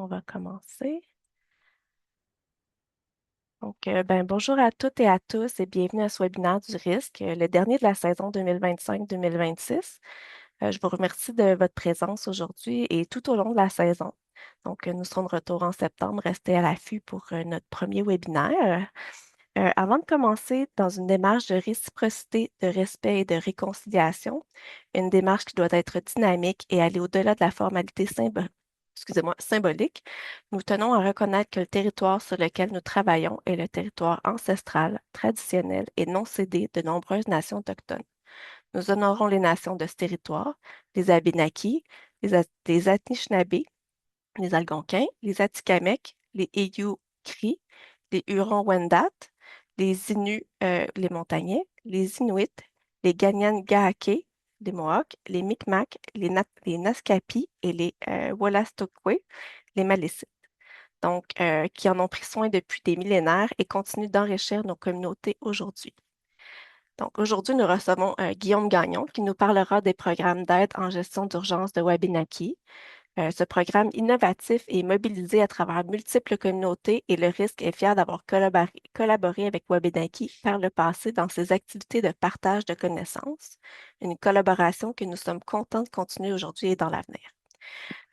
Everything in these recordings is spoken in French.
On va commencer. Bonjour à toutes et à tous et bienvenue à ce webinaire du risque, le dernier de la saison 2025-2026. Je vous remercie de votre présence aujourd'hui et tout au long de la saison. Nous serons de retour en septembre. Restez à l'affût pour notre premier webinaire. Avant de commencer dans une démarche de réciprocité, de respect et de réconciliation, une démarche qui doit être dynamique et aller au-delà de la formalité symbolique, nous tenons à reconnaître que le territoire sur lequel nous travaillons est le territoire ancestral, traditionnel et non cédé de nombreuses nations autochtones. Nous honorons les nations de ce territoire, les Abénaquis, les Anishinabés, les Algonquins, les Atikamekw, les Cris, les Hurons-Wendat, les Inuits, les Montagnais, les Inuits, les Ganyan-Gaake, les Mohawks, les Micmacs, les Naskapi et les Wolastoqey, les Malécites. Qui en ont pris soin depuis des millénaires et continuent d'enrichir nos communautés aujourd'hui. Donc, aujourd'hui, nous recevons Guillaume Gagnon qui nous parlera des programmes d'aide en gestion d'urgence de Wabinaki. Ce programme innovatif est mobilisé à travers multiples communautés et le risque est fier d'avoir collaboré avec Wabinaki par le passé dans ses activités de partage de connaissances, une collaboration que nous sommes contents de continuer aujourd'hui et dans l'avenir.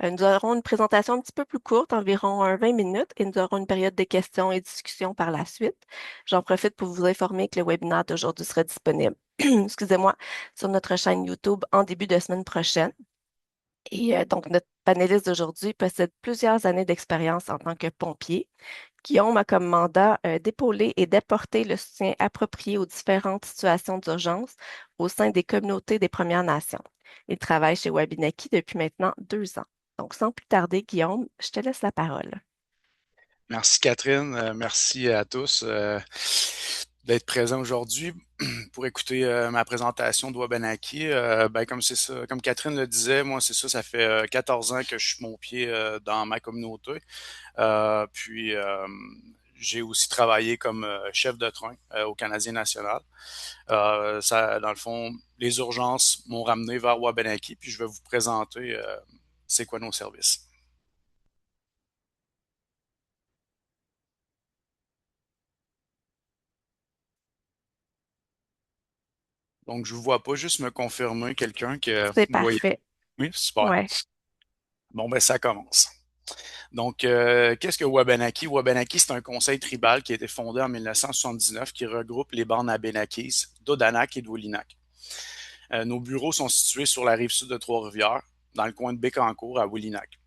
Nous aurons une présentation un petit peu plus courte, environ 20 minutes, et nous aurons une période de questions et discussions par la suite. J'en profite pour vous informer que le webinaire d'aujourd'hui sera disponible, excusez-moi, sur notre chaîne YouTube en début de semaine prochaine. Notre panéliste d'aujourd'hui possède plusieurs années d'expérience en tant que pompier. Guillaume a comme mandat d'épauler et d'apporter le soutien approprié aux différentes situations d'urgence au sein des communautés des Premières Nations. Il travaille chez Wabinaki depuis maintenant 2 ans. Donc, sans plus tarder, Guillaume, je te laisse la parole. Merci Catherine, merci à tous d'être présents aujourd'hui pour écouter ma présentation de Wabanaki. Comme c'est ça, comme Catherine le disait, moi c'est ça, ça fait 14 ans que je suis mon pied dans ma communauté. Puis j'ai aussi travaillé comme chef de train au Canadien national. Dans le fond, les urgences m'ont ramené vers Wabanaki, puis je vais vous présenter c'est quoi nos services. Donc, je vous vois pas, juste me confirmer quelqu'un que C'est vous voyez. parfait. Oui, super. Ouais. Bon, ben ça commence. Donc, qu'est-ce que Wabanaki? Wabanaki, c'est un conseil tribal qui a été fondé en 1979 qui regroupe les bandes Abénakis d'Odanak et de Willinak. Nos bureaux sont situés sur la rive sud de Trois-Rivières, dans le coin de Bécancour à Willinak.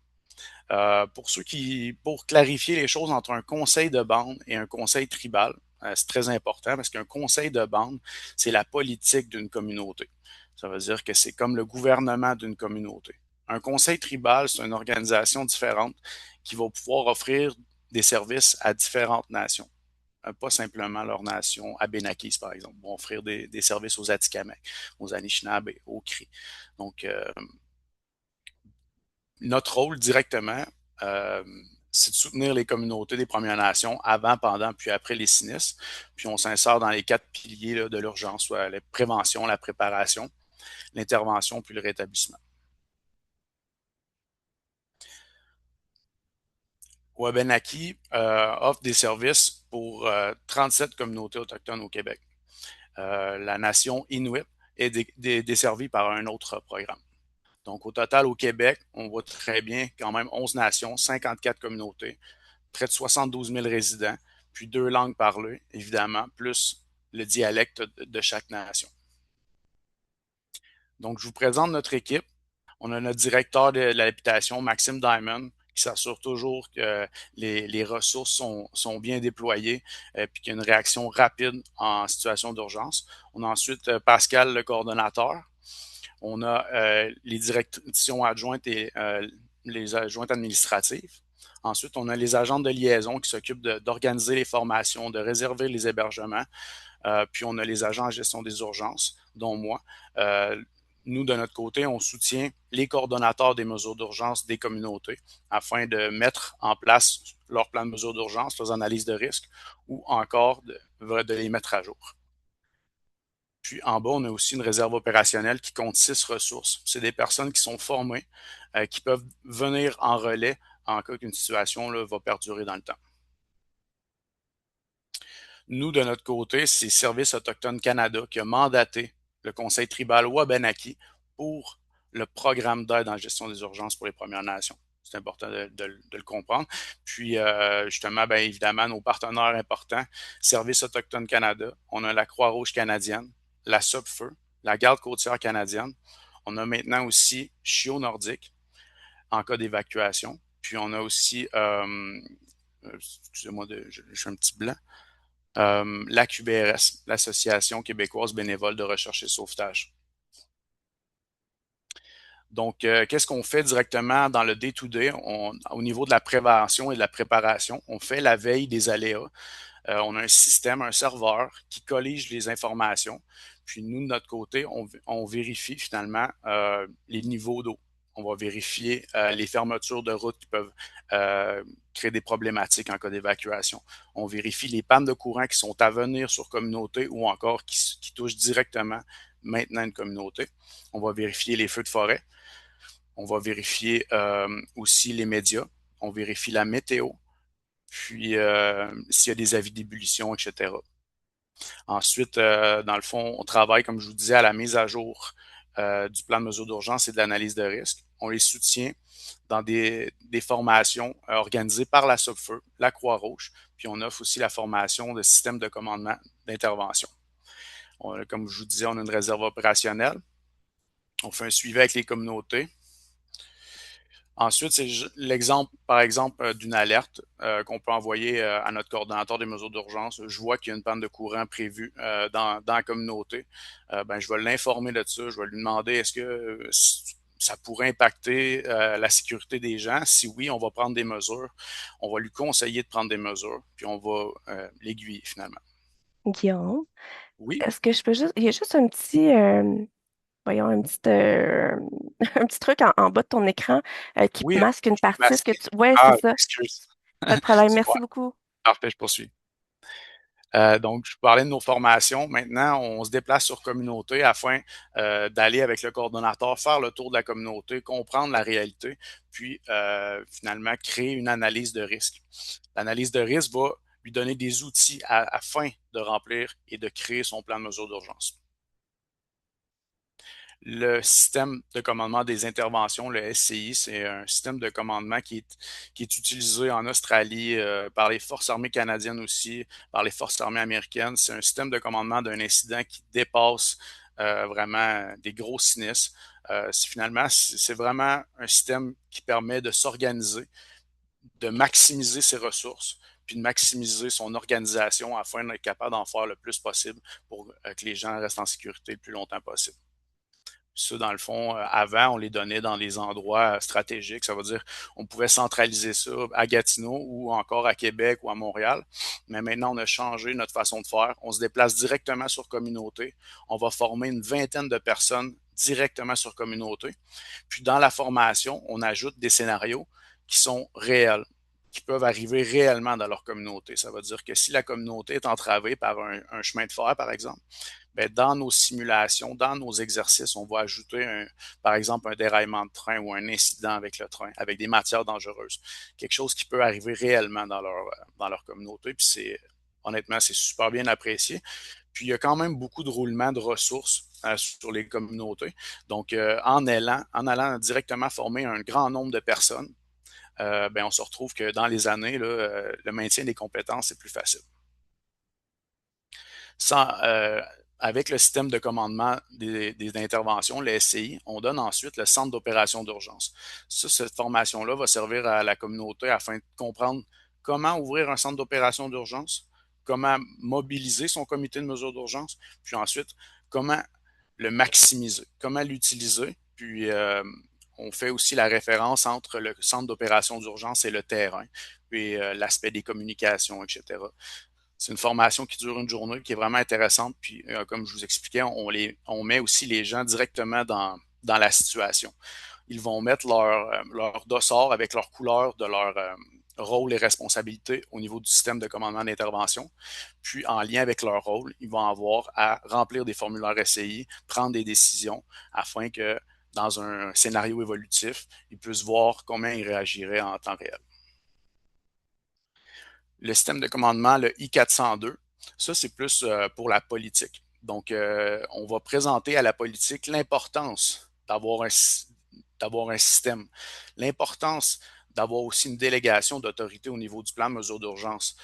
Pour clarifier les choses entre un conseil de bande et un conseil tribal, c'est très important parce qu'un conseil de bande, c'est la politique d'une communauté. Ça veut dire que c'est comme le gouvernement d'une communauté. Un conseil tribal, c'est une organisation différente qui va pouvoir offrir des services à différentes nations. Pas simplement leur nation Abénakis, par exemple, vont offrir des services aux Atikamekw, aux Anishinabés, aux Cris. Donc, notre rôle directement, euh, c'est de soutenir les communautés des Premières Nations avant, pendant, puis après les sinistres. Puis on s'insère dans les 4 piliers là, de l'urgence, soit la prévention, la préparation, l'intervention, puis le rétablissement. Wabanaki offre des services pour 37 communautés autochtones au Québec. La nation Inuit est desservie par un autre programme. Donc, au total, au Québec, on voit très bien quand même 11 nations, 54 communautés, près de 72 000 résidents, puis 2 langues parlées, évidemment, plus le dialecte de chaque nation. Donc, je vous présente notre équipe. On a notre directeur de l'habitation, Maxime Diamond, qui s'assure toujours que les ressources sont bien déployées puis qu'il y a une réaction rapide en situation d'urgence. On a ensuite Pascal, le coordonnateur. On a les directions adjointes et les adjointes administratives. Ensuite, on a les agents de liaison qui s'occupent d'organiser les formations, de réserver les hébergements. Puis on a les agents en gestion des urgences, dont moi. Nous, de notre côté, on soutient les coordonnateurs des mesures d'urgence des communautés afin de mettre en place leur plan de mesures d'urgence, leurs analyses de risque ou encore de les mettre à jour. Puis en bas, on a aussi une réserve opérationnelle qui compte 6 ressources. C'est des personnes qui sont formées, qui peuvent venir en relais en cas qu'une situation là, va perdurer dans le temps. Nous, de notre côté, c'est Service autochtone Canada qui a mandaté le Conseil tribal Wabanaki pour le programme d'aide en gestion des urgences pour les Premières Nations. C'est important de le comprendre. Puis, justement, bien évidemment, nos partenaires importants, Service autochtone Canada, on a la Croix-Rouge canadienne, la SOPFEU, la Garde côtière canadienne. On a maintenant aussi CHIO nordique en cas d'évacuation. Puis, on a aussi, excusez-moi, je suis un petit blanc, l'AQBRS, l'Association québécoise bénévole de recherche et sauvetage. Donc, qu'est-ce qu'on fait directement dans le day-to-day? Au niveau de la prévention et de la préparation, on fait la veille des aléas. On a un système, un serveur qui collige les informations. Puis nous, de notre côté, on vérifie finalement les niveaux d'eau. On va vérifier les fermetures de route qui peuvent créer des problématiques en cas d'évacuation. On vérifie les pannes de courant qui sont à venir sur communauté ou encore qui touchent directement maintenant une communauté. On va vérifier les feux de forêt. On va vérifier aussi les médias. On vérifie la météo. Puis s'il y a des avis d'ébullition, etc. Ensuite, dans le fond, on travaille, comme je vous disais, à la mise à jour du plan de mesure d'urgence et de l'analyse de risque. On les soutient dans des formations organisées par la SOPFEU, la Croix-Rouge, puis on offre aussi la formation de système de commandement d'intervention. Comme je vous disais, on a une réserve opérationnelle. On fait un suivi avec les communautés. Ensuite, c'est l'exemple, par exemple, d'une alerte qu'on peut envoyer à notre coordonnateur des mesures d'urgence. Je vois qu'il y a une panne de courant prévue dans la communauté. Ben, je vais l'informer de ça. Je vais lui demander est-ce que ça pourrait impacter la sécurité des gens. Si oui, on va prendre des mesures. On va lui conseiller de prendre des mesures, puis on va l'aiguiller finalement. Guillaume, Oui, est-ce que je peux juste... Il y a juste un petit... voyons, un petit truc en bas de ton écran qui oui, masque une je suis partie. Est-ce que masqué. tu... Ouais, c'est Ah, ça. excuse. Pas de problème. C'est Merci quoi? beaucoup. Parfait, je poursuis. Donc, je parlais de nos formations. Maintenant, on se déplace sur communauté afin d'aller avec le coordonnateur, faire le tour de la communauté, comprendre la réalité, puis finalement créer une analyse de risque. L'analyse de risque va lui donner des outils afin de remplir et de créer son plan de mesure d'urgence. Le système de commandement des interventions, le SCI, c'est un système de commandement qui est utilisé en Australie par les forces armées canadiennes aussi, par les forces armées américaines. C'est un système de commandement d'un incident qui dépasse vraiment des gros sinistres. Finalement, c'est vraiment un système qui permet de s'organiser, de maximiser ses ressources, puis de maximiser son organisation afin d'être capable d'en faire le plus possible pour que les gens restent en sécurité le plus longtemps possible. Ça, dans le fond, avant, on les donnait dans les endroits stratégiques. Ça veut dire on pouvait centraliser ça à Gatineau ou encore à Québec ou à Montréal. Mais maintenant, on a changé notre façon de faire. On se déplace directement sur communauté. On va former une vingtaine de personnes directement sur communauté. Puis dans la formation, on ajoute des scénarios qui sont réels, qui peuvent arriver réellement dans leur communauté. Ça veut dire que si la communauté est entravée par un chemin de fer, par exemple, ben, dans nos simulations, dans nos exercices, on va ajouter, par exemple, un déraillement de train ou un incident avec le train, avec des matières dangereuses. Quelque chose qui peut arriver réellement dans leur communauté. Puis honnêtement, c'est super bien apprécié. Puis il y a quand même beaucoup de roulements de ressources sur les communautés. Donc, en allant directement former un grand nombre de personnes, ben, on se retrouve que dans les années, là, le maintien des compétences est plus facile. Sans, avec le système de commandement des interventions, le SCI, on donne ensuite le centre d'opération d'urgence. Ça, cette formation-là va servir à la communauté afin de comprendre comment ouvrir un centre d'opération d'urgence, comment mobiliser son comité de mesure d'urgence, puis ensuite, comment le maximiser, comment l'utiliser, puis on fait aussi la référence entre le centre d'opération d'urgence et le terrain, puis l'aspect des communications, etc. C'est une formation qui dure une journée, qui est vraiment intéressante. Puis, comme je vous expliquais, on met aussi les gens directement dans la situation. Ils vont mettre leur dossard avec leur couleur de leur rôle et responsabilité au niveau du système de commandement d'intervention. Puis, en lien avec leur rôle, ils vont avoir à remplir des formulaires SCI, prendre des décisions afin que dans un scénario évolutif, il puisse voir comment il réagirait en temps réel. Le système de commandement, le I-402, ça, c'est plus pour la politique. Donc, on va présenter à la politique l'importance d'avoir un système, l'importance d'avoir aussi une délégation d'autorité au niveau du plan de mesures d'urgence,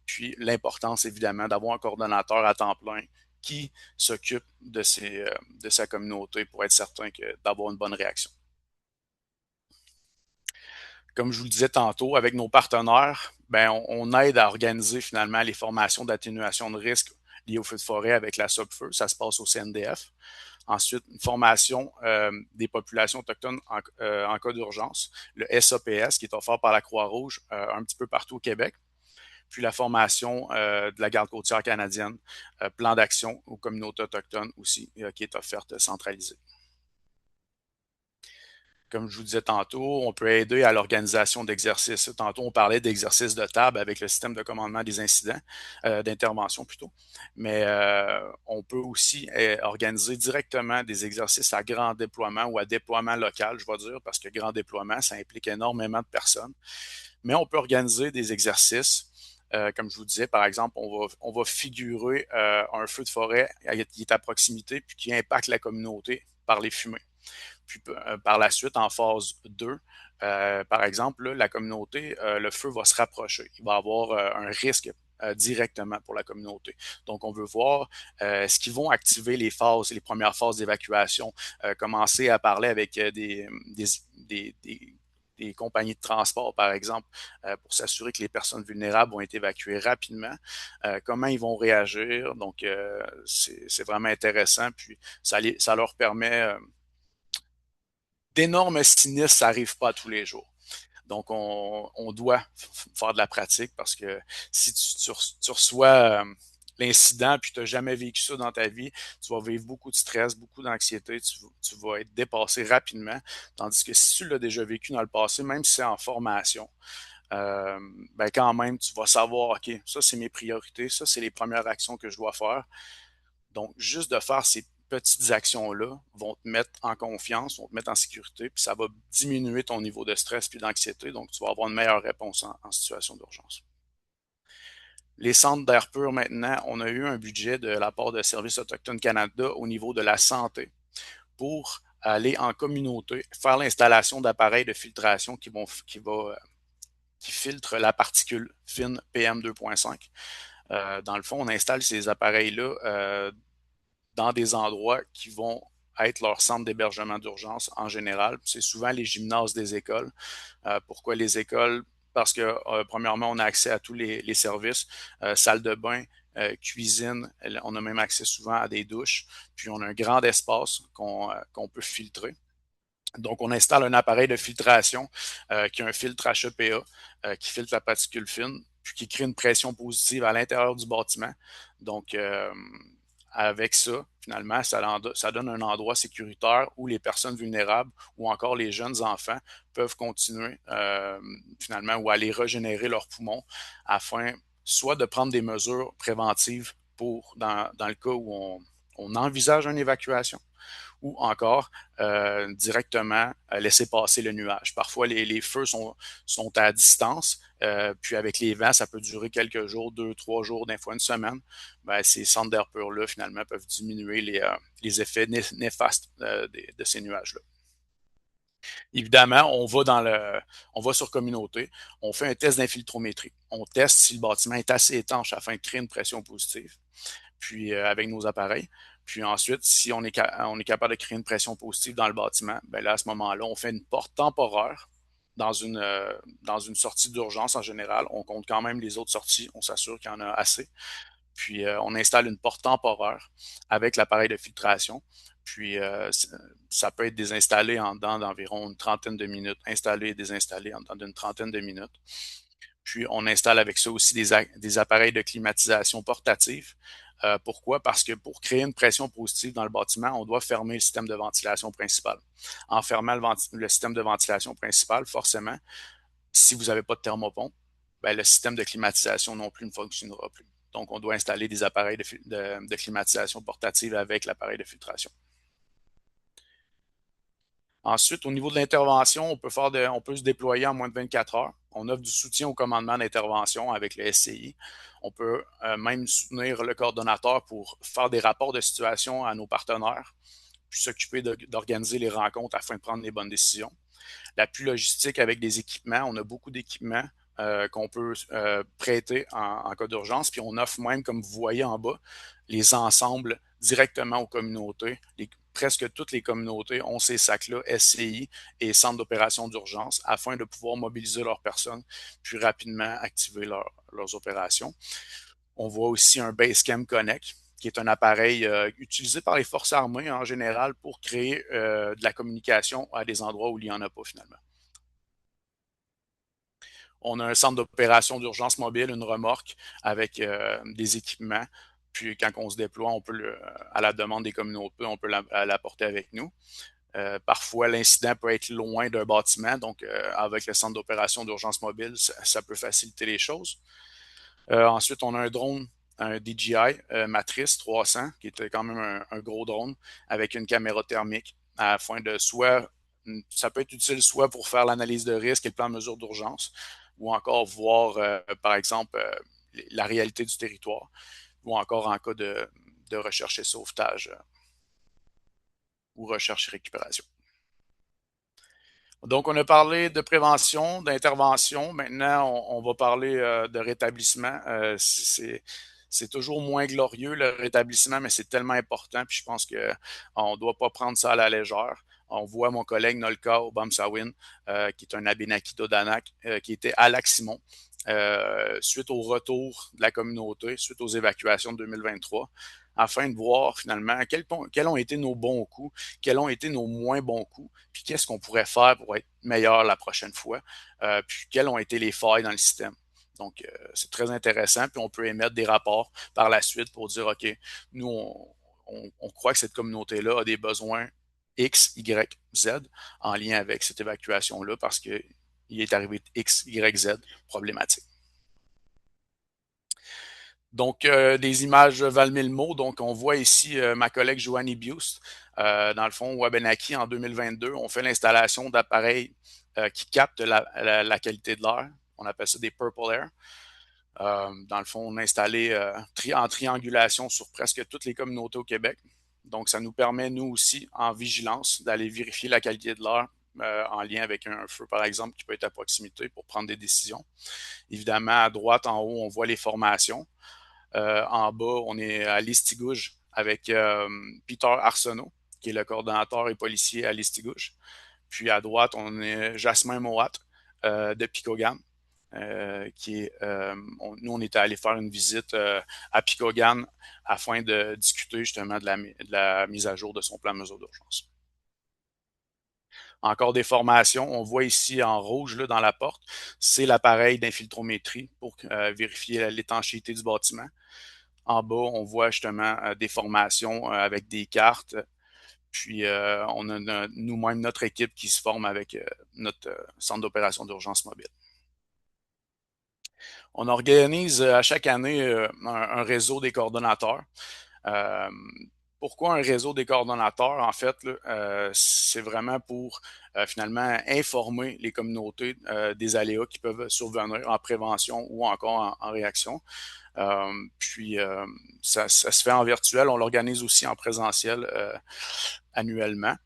puis l'importance, évidemment, d'avoir un coordonnateur à temps plein qui s'occupe de sa communauté pour être certain d'avoir une bonne réaction. Comme je vous le disais tantôt, avec nos partenaires, ben, on aide à organiser finalement les formations d'atténuation de risque liées au feu de forêt avec la SOPFEU. Ça se passe au CNDF. Ensuite, une formation des populations autochtones en cas d'urgence, le SAPS, qui est offert par la Croix-Rouge un petit peu partout au Québec. Puis la formation de la Garde côtière canadienne, plan d'action aux communautés autochtones aussi, qui est offerte centralisée. Comme je vous disais tantôt, on peut aider à l'organisation d'exercices. Tantôt, on parlait d'exercices de table avec le système de commandement des incidents, d'intervention plutôt. Mais on peut aussi organiser directement des exercices à grand déploiement ou à déploiement local, je vais dire, parce que grand déploiement, ça implique énormément de personnes. Mais on peut organiser des exercices. Comme je vous disais, par exemple, on va figurer un feu de forêt qui est à proximité puis qui impacte la communauté par les fumées. Puis par la suite, en phase 2, par exemple, là, la communauté, le feu va se rapprocher. Il va y avoir un risque directement pour la communauté. Donc, on veut voir est-ce qu'ils vont activer les premières phases d'évacuation, commencer à parler avec des compagnies de transport, par exemple, pour s'assurer que les personnes vulnérables vont être évacuées rapidement. Comment ils vont réagir. Donc, c'est vraiment intéressant. Puis, ça leur permet d'énormes sinistres, ça n'arrive pas tous les jours. Donc, on doit faire de la pratique parce que si tu reçois l'incident puis tu n'as jamais vécu ça dans ta vie, tu vas vivre beaucoup de stress, beaucoup d'anxiété, tu vas être dépassé rapidement. Tandis que si tu l'as déjà vécu dans le passé, même si c'est en formation, ben quand même, tu vas savoir, OK, ça c'est mes priorités, ça c'est les premières actions que je dois faire. Donc, juste de faire ces petites actions-là vont te mettre en confiance, vont te mettre en sécurité, puis ça va diminuer ton niveau de stress puis d'anxiété. Donc, tu vas avoir une meilleure réponse en situation d'urgence. Les centres d'air pur, maintenant, on a eu un budget de la part de Services autochtones Canada au niveau de la santé pour aller en communauté, faire l'installation d'appareils de filtration qui filtrent la particule fine PM2.5. Dans le fond, on installe ces appareils-là dans des endroits qui vont être leur centre d'hébergement d'urgence en général. C'est souvent les gymnases des écoles. Pourquoi les écoles? Parce que, premièrement, on a accès à tous les services, salle de bain, cuisine, on a même accès souvent à des douches, puis on a un grand espace qu'on peut filtrer. Donc, on installe un appareil de filtration qui a un filtre HEPA qui filtre la particule fine, puis qui crée une pression positive à l'intérieur du bâtiment. Donc, avec ça, finalement, ça donne un endroit sécuritaire où les personnes vulnérables ou encore les jeunes enfants peuvent continuer finalement ou aller régénérer leurs poumons afin soit de prendre des mesures préventives dans le cas où on envisage une évacuation ou encore directement laisser passer le nuage. Parfois, les feux sont à distance, puis avec les vents, ça peut durer quelques jours, 2, 3 jours, des fois une semaine. Ben, ces centres d'air pur-là, finalement, peuvent diminuer les effets néfastes de ces nuages-là. Évidemment, on va sur communauté, on fait un test d'infiltrométrie. On teste si le bâtiment est assez étanche afin de créer une pression positive, puis avec nos appareils. Puis ensuite, si on est capable de créer une pression positive dans le bâtiment, ben là, à ce moment-là, on fait une porte temporaire dans une sortie d'urgence en général. On compte quand même les autres sorties, on s'assure qu'il y en a assez. Puis on installe une porte temporaire avec l'appareil de filtration. Puis ça peut être désinstallé en dedans d'environ une trentaine de minutes, installé et désinstallé en dedans d'une trentaine de minutes. Puis on installe avec ça aussi des appareils de climatisation portatifs. Pourquoi? Parce que pour créer une pression positive dans le bâtiment, on doit fermer le système de ventilation principal. En fermant le système de ventilation principal, forcément, si vous n'avez pas de thermopompe, ben, le système de climatisation non plus ne fonctionnera plus. Donc, on doit installer des appareils de climatisation portative avec l'appareil de filtration. Ensuite, au niveau de l'intervention, on peut se déployer en moins de 24 heures. On offre du soutien au commandement d'intervention avec le SCI. On peut même soutenir le coordonnateur pour faire des rapports de situation à nos partenaires, puis s'occuper d'organiser les rencontres afin de prendre les bonnes décisions. L'appui logistique avec des équipements, on a beaucoup d'équipements qu'on peut prêter en cas d'urgence, puis on offre même, comme vous voyez en bas, les ensembles directement aux communautés. Presque toutes les communautés ont ces sacs-là, SCI et centres d'opération d'urgence, afin de pouvoir mobiliser leurs personnes, puis rapidement activer leurs opérations. On voit aussi un Basecamp Connect, qui est un appareil utilisé par les forces armées en général pour créer de la communication à des endroits où il n'y en a pas finalement. On a un centre d'opération d'urgence mobile, une remorque avec des équipements. Puis quand on se déploie, on peut, à la demande des communautés, on peut l'apporter avec nous. Parfois, l'incident peut être loin d'un bâtiment, donc avec le centre d'opération d'urgence mobile, ça peut faciliter les choses. Ensuite, on a un drone, un DJI Matrice 300, qui était quand même un gros drone, avec une caméra thermique, afin de ça peut être utile soit pour faire l'analyse de risque et le plan de mesure d'urgence, ou encore voir, par exemple, la réalité du territoire, ou encore en cas de recherche et sauvetage ou recherche et récupération. Donc, on a parlé de prévention, d'intervention. Maintenant, on va parler de rétablissement. C'est toujours moins glorieux, le rétablissement, mais c'est tellement important. Puis je pense qu'on ne doit pas prendre ça à la légère. On voit mon collègue Nolka Obamsawin, qui est un Abénaki d'Odanak, qui était à Lac-Simon, suite au retour de la communauté, suite aux évacuations de 2023, afin de voir finalement quels ont été nos bons coups, quels ont été nos moins bons coups, puis qu'est-ce qu'on pourrait faire pour être meilleur la prochaine fois, puis quelles ont été les failles dans le système. Donc, c'est très intéressant, puis on peut émettre des rapports par la suite pour dire, OK, nous, on croit que cette communauté-là a des besoins X, Y, Z en lien avec cette évacuation-là parce qu'il est arrivé X, Y, Z problématique. Donc, des images valent mille mots. Donc, on voit ici ma collègue Joanny Bust, dans le fond, Wabanaki, en 2022. On fait l'installation d'appareils qui captent la qualité de l'air. On appelle ça des Purple Air. Dans le fond, on a installé en triangulation sur presque toutes les communautés au Québec. Donc, ça nous permet, nous aussi, en vigilance, d'aller vérifier la qualité de l'air en lien avec un feu, par exemple, qui peut être à proximité pour prendre des décisions. Évidemment, à droite, en haut, on voit les formations. En bas, on est à Listigouge avec Peter Arsenault, qui est le coordonnateur et policier à Listigouge. Puis à droite, on est Jasmin Moat de Picogan, nous, on était allé faire une visite à Picogan afin de discuter justement de la mise à jour de son plan de mesure d'urgence. Encore des formations. On voit ici en rouge là, dans la porte, c'est l'appareil d'infiltrométrie pour vérifier l'étanchéité du bâtiment. En bas, on voit justement des formations avec des cartes. Puis, on a nous-mêmes notre équipe qui se forme avec notre centre d'opération d'urgence mobile. On organise à chaque année un réseau des coordonnateurs. Euh, Pourquoi un réseau des coordonnateurs? En fait, c'est vraiment pour finalement informer les communautés des aléas qui peuvent survenir en prévention ou encore en réaction. Puis, ça se fait en virtuel. On l'organise aussi en présentiel annuellement.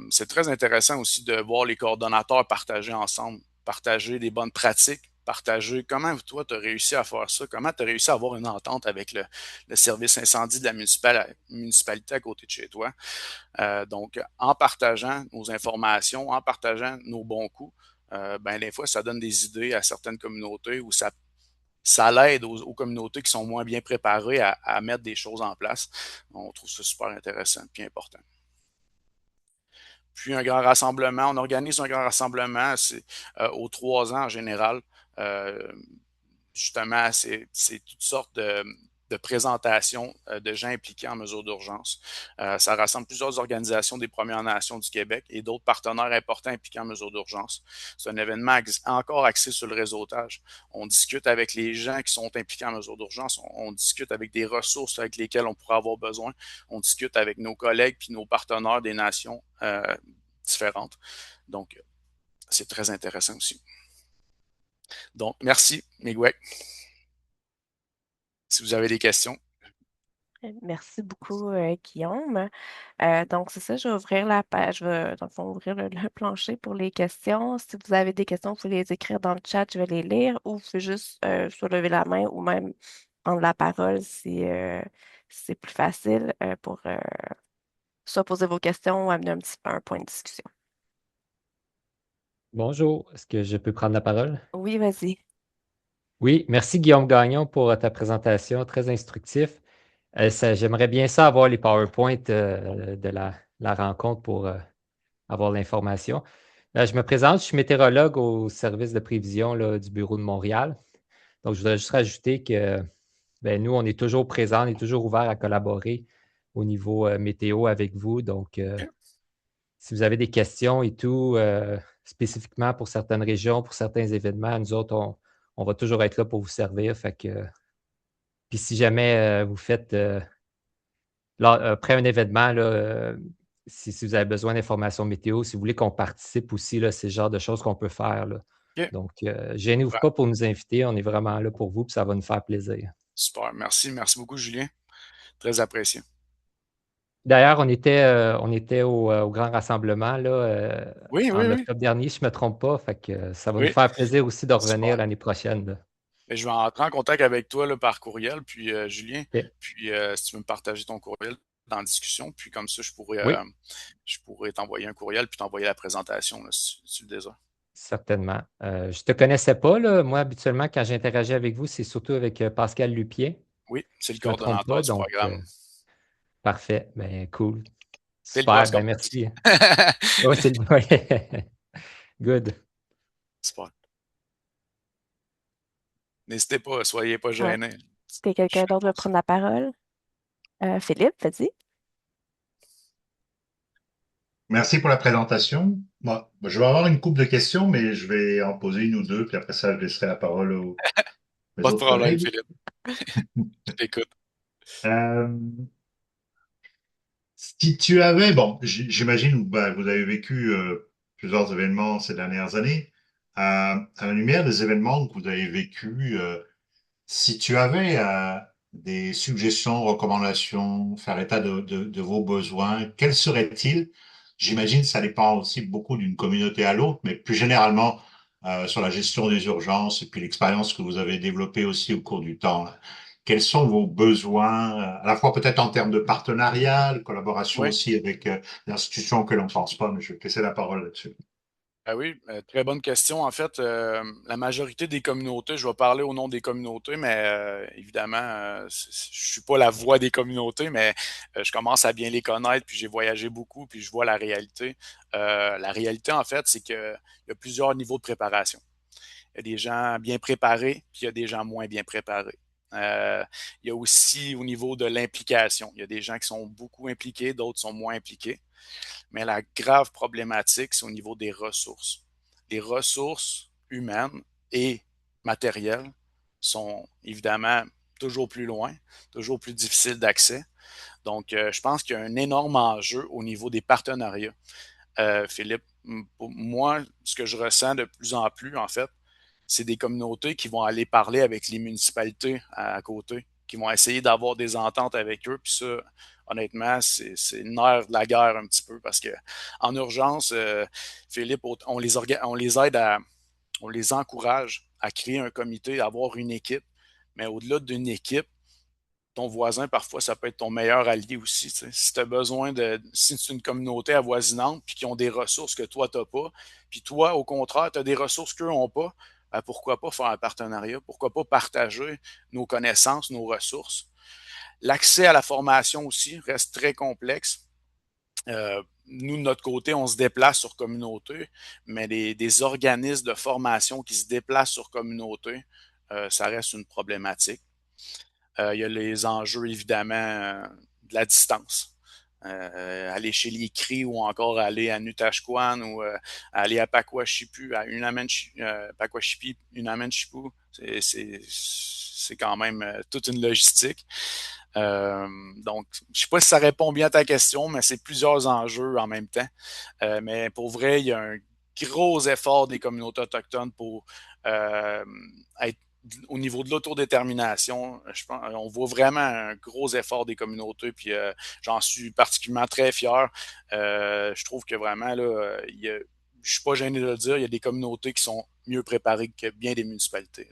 C'est très intéressant aussi de voir les coordonnateurs partager ensemble, partager des bonnes pratiques, partager comment toi, tu as réussi à faire ça, comment tu as réussi à avoir une entente avec le service incendie de la municipalité à côté de chez toi. Donc, en partageant nos informations, en partageant nos bons coups, ben, des fois, ça donne des idées à certaines communautés où ça l'aide aux communautés qui sont moins bien préparées à mettre des choses en place. On trouve ça super intéressant et important. Puis un grand rassemblement, on organise un grand rassemblement aux 3 ans en général. Euh, Justement, c'est toutes sortes de présentations de gens impliqués en mesure d'urgence. Ça rassemble plusieurs organisations des Premières Nations du Québec et d'autres partenaires importants impliqués en mesure d'urgence. C'est un événement encore axé sur le réseautage. On discute avec les gens qui sont impliqués en mesure d'urgence. On discute avec des ressources avec lesquelles on pourrait avoir besoin. On discute avec nos collègues puis nos partenaires des nations différentes. Donc, c'est très intéressant aussi. Donc, merci, Miguel. Si vous avez des questions. Merci beaucoup, Guillaume. Donc, c'est ça, je vais ouvrir la page, je vais, dans le fond, ouvrir le plancher pour les questions. Si vous avez des questions, vous pouvez les écrire dans le chat, je vais les lire, ou vous pouvez juste soit lever la main ou même prendre la parole si c'est plus facile pour soit poser vos questions ou amener un petit peu un point de discussion. Bonjour, est-ce que je peux prendre la parole? Oui, vas-y. Oui, merci Guillaume Gagnon pour ta présentation, très instructif. J'aimerais bien ça avoir les PowerPoint de la rencontre pour avoir l'information. Je me présente, je suis météorologue au service de prévision là, du Bureau de Montréal. Donc, je voudrais juste rajouter que ben, nous, on est toujours présents, on est toujours ouvert à collaborer au niveau météo avec vous. Donc, si vous avez des questions et tout, spécifiquement pour certaines régions, pour certains événements, nous autres, on va toujours être là pour vous servir. Fait que, puis si jamais vous faites, après un événement, là, si vous avez besoin d'informations météo, si vous voulez qu'on participe aussi, là, c'est le genre de choses qu'on peut faire. Là. OK. Donc, gênez-vous Ouais, pas pour nous inviter. On est vraiment là pour vous, puis ça va nous faire plaisir. super. Merci. Merci beaucoup, Julien. Très apprécié. D'ailleurs, on était au grand rassemblement là, Oui, oui, en oui. octobre dernier, je ne me trompe pas. Fait que, ça va nous Oui, faire plaisir aussi de revenir super. l'année prochaine. Là. Et je vais entrer en contact avec toi là, par courriel, puis Julien, OK. puis si tu veux me partager ton courriel dans la discussion, puis comme ça, Oui, je pourrais t'envoyer un courriel puis t'envoyer la présentation là, si tu le désires. certainement. Je ne te connaissais pas. Là. Moi, habituellement, quand j'interagis avec vous, c'est surtout avec Pascal Lupien. Oui, c'est le Je ne me trompe pas. coordonnateur du Donc, programme. parfait. Ben, cool. T'es le boss, Super. Ben, comme on dit. merci. Oui, c'est le Good. Super. N'hésitez pas, soyez pas Ouais. gênés. Est-ce que Je suis quelqu'un là d'autre veut pour ça. prendre la parole? Philippe, vas-y. Merci pour la présentation. Moi, je vais avoir une couple de questions, mais je vais en poser une ou deux, puis après ça, je laisserai la parole aux mes Pas de autres problème, collègues. Philippe. Je t'écoute. Euh, Si tu avais, bon, j'imagine, bah, vous avez vécu plusieurs événements ces dernières années. À la lumière des événements que vous avez vécus, si tu avais des suggestions, recommandations, faire état de vos besoins, quels seraient-ils? J'imagine que ça dépend aussi beaucoup d'une communauté à l'autre, mais plus généralement sur la gestion des urgences et puis l'expérience que vous avez développée aussi au cours du temps. Là. Quels sont vos besoins, à la fois peut-être en termes de partenariat, de collaboration Oui. aussi avec des institutions auxquelles on ne pense pas, mais je vais te laisser la parole là-dessus. Ah oui, très bonne question. En fait, la majorité des communautés, je vais parler au nom des communautés, mais évidemment, je suis pas la voix des communautés, mais je commence à bien les connaître, puis j'ai voyagé beaucoup, puis je vois la réalité. La réalité, en fait, c'est qu'il y a plusieurs niveaux de préparation. Il y a des gens bien préparés, puis il y a des gens moins bien préparés. Il y a aussi au niveau de l'implication. Il y a des gens qui sont beaucoup impliqués, d'autres sont moins impliqués. Mais la grave problématique, c'est au niveau des ressources. Les ressources humaines et matérielles sont évidemment toujours plus loin, toujours plus difficiles d'accès. Donc, je pense qu'il y a un énorme enjeu au niveau des partenariats. Philippe, pour moi, ce que je ressens de plus en plus, en fait, c'est des communautés qui vont aller parler avec les municipalités à côté, qui vont essayer d'avoir des ententes avec eux. Puis ça, honnêtement, c'est le nerf de la guerre un petit peu parce que en urgence, Philippe, on les aide on les encourage à créer un comité, à avoir une équipe. Mais au-delà d'une équipe, ton voisin, parfois, ça peut être ton meilleur allié aussi. Tu sais. Si tu as besoin si c'est une communauté avoisinante, puis qui ont des ressources que toi, tu n'as pas, puis toi, au contraire, tu as des ressources qu'eux n'ont pas, ben pourquoi pas faire un partenariat? Pourquoi pas partager nos connaissances, nos ressources? L'accès à la formation aussi reste très complexe. Nous, de notre côté, on se déplace sur communauté, mais des organismes de formation qui se déplacent sur communauté, ça reste une problématique. Il y a les enjeux, évidemment, de la distance. aller chez les Cris ou encore aller à Nutashquan ou aller à Pakwashipu, à Pakwashipi, Unamen-Shipu. C'est quand même toute une logistique. Donc, je sais pas si ça répond bien à ta question, mais c'est plusieurs enjeux en même temps. Mais pour vrai, il y a un gros effort des communautés autochtones pour euh, être au niveau de l'autodétermination. Je pense, on voit vraiment un gros effort des communautés, puis j'en suis particulièrement très fier. Je trouve que vraiment, là, je suis pas gêné de le dire, il y a des communautés qui sont mieux préparées que bien des municipalités.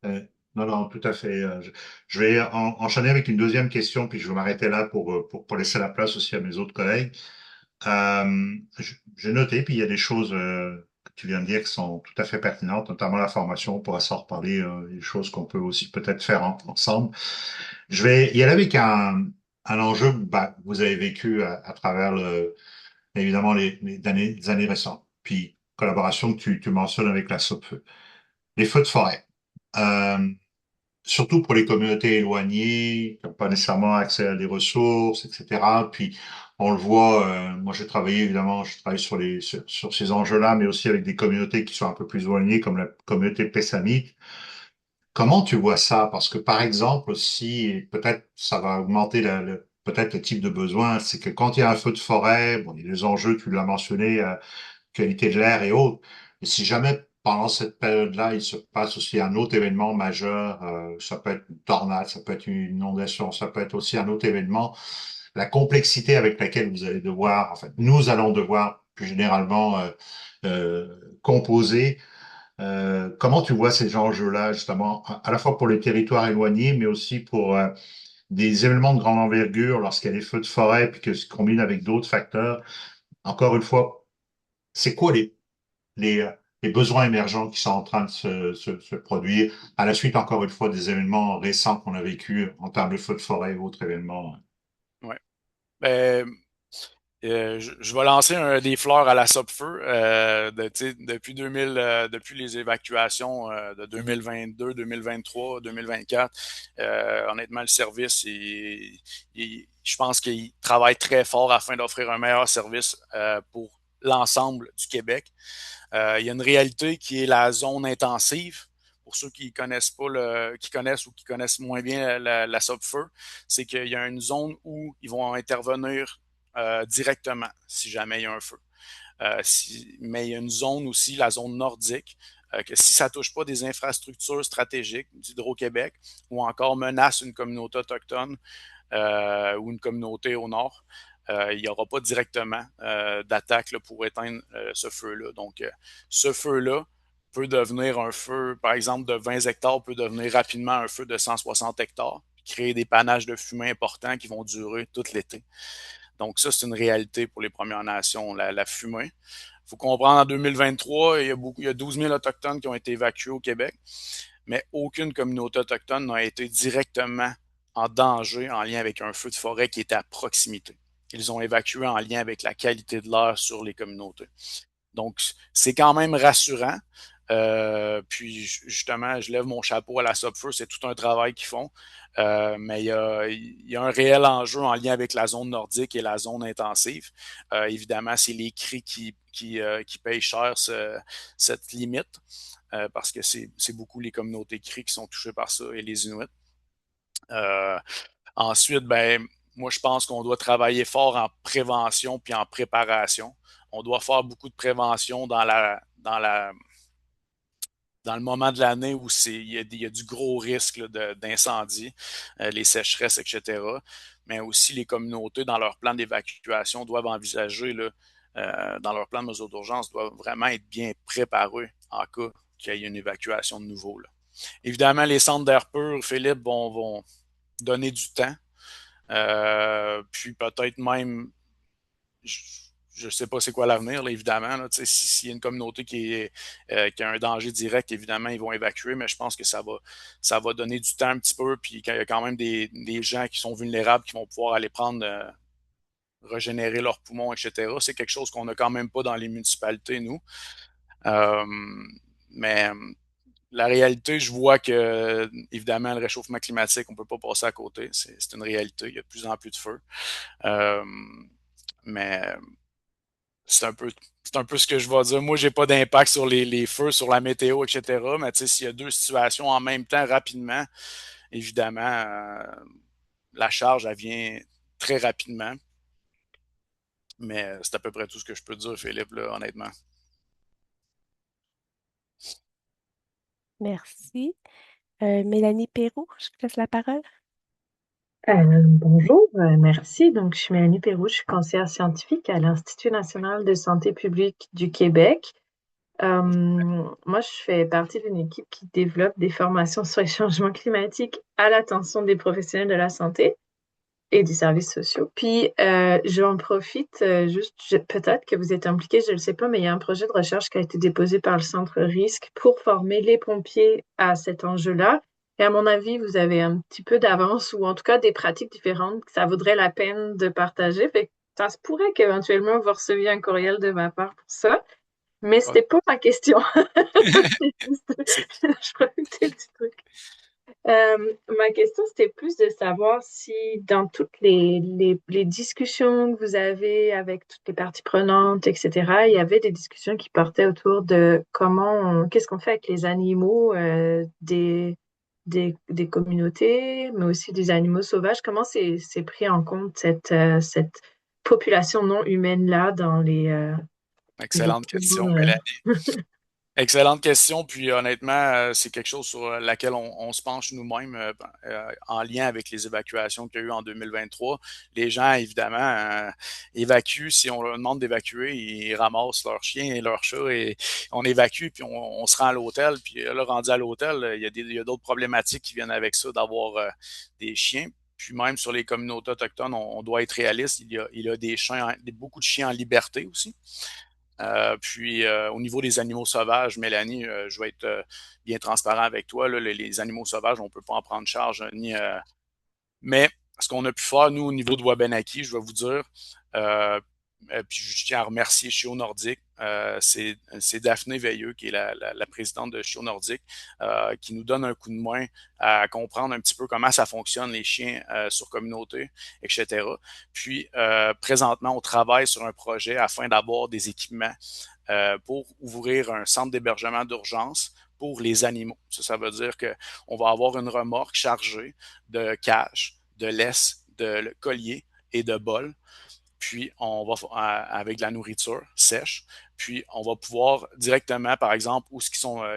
Euh, non, non, tout à fait. Je vais enchaîner avec une deuxième question, puis je vais m'arrêter là pour laisser la place aussi à mes autres collègues. J'ai noté, puis il y a des choses que tu viens de dire qui sont tout à fait pertinentes, notamment la formation. On pourra s'en reparler, des choses qu'on peut aussi peut-être faire ensemble. Je vais y aller avec un enjeu que vous avez vécu à travers évidemment les années récentes, puis collaboration que tu mentionnes avec la SOPFEU. Les feux de forêt. Euh, Surtout pour les communautés éloignées, qui n'ont pas nécessairement accès à des ressources, etc. Puis on le voit, moi j'ai travaillé évidemment, je travaille sur ces enjeux-là, mais aussi avec des communautés qui sont un peu plus éloignées, comme la communauté pessamite. Comment tu vois ça? Parce que par exemple, si et peut-être ça va augmenter peut-être le type de besoin, c'est que quand il y a un feu de forêt, bon, il y a des enjeux, tu l'as mentionné, qualité de l'air et autres. Et si jamais pendant cette période-là, il se passe aussi un autre événement majeur, ça peut être une tornade, ça peut être une inondation, ça peut être aussi un autre événement, la complexité avec laquelle vous allez devoir, en fait, nous allons devoir plus généralement composer. Comment tu vois ces enjeux-là, justement, à la fois pour les territoires éloignés, mais aussi pour des événements de grande envergure, lorsqu'il y a des feux de forêt, puis que se combinent avec d'autres facteurs. Encore une fois, c'est quoi les, euh, les besoins émergents qui sont en train de se produire à la suite, encore une fois, des événements récents qu'on a vécus en termes de feux de forêt ou autres événements? Ouais. Ben, je vais lancer des fleurs à la Sopfeu. Tu sais, depuis 2000, depuis les évacuations de 2022, 2023, 2024, honnêtement, le service, je pense qu'il travaille très fort afin d'offrir un meilleur service pour l'ensemble du Québec. Il y a une réalité qui est la zone intensive. Pour ceux qui connaissent pas qui connaissent ou qui connaissent moins bien la Sopfeu, c'est qu'il y a une zone où ils vont intervenir directement si jamais il y a un feu. Mais il y a une zone aussi, la zone nordique, que si ça touche pas des infrastructures stratégiques d'Hydro-Québec ou encore menace une communauté autochtone ou une communauté au nord, il n'y aura pas directement d'attaque pour éteindre ce feu-là. Donc, ce feu-là peut devenir un feu, par exemple, de 20 hectares, peut devenir rapidement un feu de 160 hectares, créer des panaches de fumée importants qui vont durer tout l'été. Donc, ça, c'est une réalité pour les Premières Nations, la fumée. Il faut comprendre, en 2023, il y a 12 000 Autochtones qui ont été évacués au Québec, mais aucune communauté autochtone n'a été directement en danger en lien avec un feu de forêt qui était à proximité. Ils ont évacué en lien avec la qualité de l'air sur les communautés. Donc, c'est quand même rassurant. Puis justement, je lève mon chapeau à la Sopfeu, c'est tout un travail qu'ils font. Mais il y a un réel enjeu en lien avec la zone nordique et la zone intensive. Évidemment, c'est les cris qui payent cher cette limite, parce que c'est beaucoup les communautés cris qui sont touchées par ça et les Inuits. Euh, Ensuite, ben, moi, je pense qu'on doit travailler fort en prévention puis en préparation. On doit faire beaucoup de prévention dans le moment de l'année où il y a du gros risque d'incendie, les sécheresses, etc. Mais aussi les communautés, dans leur plan d'évacuation, doivent envisager, là, dans leur plan de mesure d'urgence, doivent vraiment être bien préparés en cas qu'il y ait une évacuation de nouveau. Là. Évidemment, les centres d'air pur, Philippe, vont donner du temps. Puis peut-être même, je ne sais pas c'est quoi l'avenir, là, évidemment. Là, s'il y a une communauté qui a un danger direct, évidemment, ils vont évacuer, mais je pense que ça va donner du temps un petit peu, puis qu'il y a quand même des gens qui sont vulnérables qui vont pouvoir aller prendre, régénérer leurs poumons, etc. C'est quelque chose qu'on n'a quand même pas dans les municipalités, nous. Euh, mais la réalité, je vois que, évidemment, le réchauffement climatique, on ne peut pas passer à côté. C'est une réalité. Il y a de plus en plus de feux. Euh, mais c'est un peu, c'est un peu ce que je vais dire. Moi, j'ai pas d'impact sur les feux, sur la météo, etc. Mais tu sais, s'il y a deux situations en même temps, rapidement, évidemment, la charge, elle vient très rapidement. Mais c'est à peu près tout ce que je peux dire, Philippe, là, honnêtement. Merci. Mélanie Perrault, je vous laisse la parole. Bonjour, merci. Donc, je suis Mélanie Perrault, je suis conseillère scientifique à l'Institut national de santé publique du Québec. Moi, je fais partie d'une équipe qui développe des formations sur les changements climatiques à l'attention des professionnels de la santé et des services sociaux. Puis, j'en profite peut-être que vous êtes impliqué, je ne le sais pas, mais il y a un projet de recherche qui a été déposé par le Centre Risque pour former les pompiers à cet enjeu-là. Et à mon avis, vous avez un petit peu d'avance ou en tout cas des pratiques différentes que ça vaudrait la peine de partager. Fait que ça se pourrait qu'éventuellement vous receviez un courriel de ma part pour ça. Mais Ah, c'était pas ma question. C'est juste, c'est je rajoutais le petit truc. Ma question, c'était plus de savoir si dans toutes les discussions que vous avez avec toutes les parties prenantes, etc., il y avait des discussions qui portaient autour de qu'est-ce qu'on fait avec les animaux des communautés, mais aussi des animaux sauvages. Comment c'est pris en compte cette population non humaine-là dans les excellente question, documents, Mélanie. Excellente question, puis honnêtement, c'est quelque chose sur laquelle on se penche nous-mêmes en lien avec les évacuations qu'il y a eu en 2023. Les gens, évidemment, évacuent. Si on leur demande d'évacuer, ils ramassent leurs chiens et leurs chats et on évacue, puis on se rend à l'hôtel. Puis là, rendu à l'hôtel, il y a d'autres problématiques qui viennent avec ça, d'avoir des chiens. Puis même sur les communautés autochtones, on doit être réaliste. Il y a des chiens, beaucoup de chiens en liberté aussi. Au niveau des animaux sauvages, Mélanie, je vais être bien transparent avec toi. Là, les animaux sauvages, on ne peut pas en prendre charge ni. Mais ce qu'on a pu faire, nous, au niveau de Wabanaki, je vais vous dire, euh, puis je tiens à remercier Chio Nordique, c'est Daphné Veilleux, qui est la présidente de Chio Nordique, qui nous donne un coup de main à comprendre un petit peu comment ça fonctionne, les chiens sur communauté, etc. Puis, présentement, on travaille sur un projet afin d'avoir des équipements pour ouvrir un centre d'hébergement d'urgence pour les animaux. Ça veut dire qu'on va avoir une remorque chargée de cages, de laisse, de colliers et de bols. Puis, on va avec de la nourriture sèche. Puis, on va pouvoir directement, par exemple, où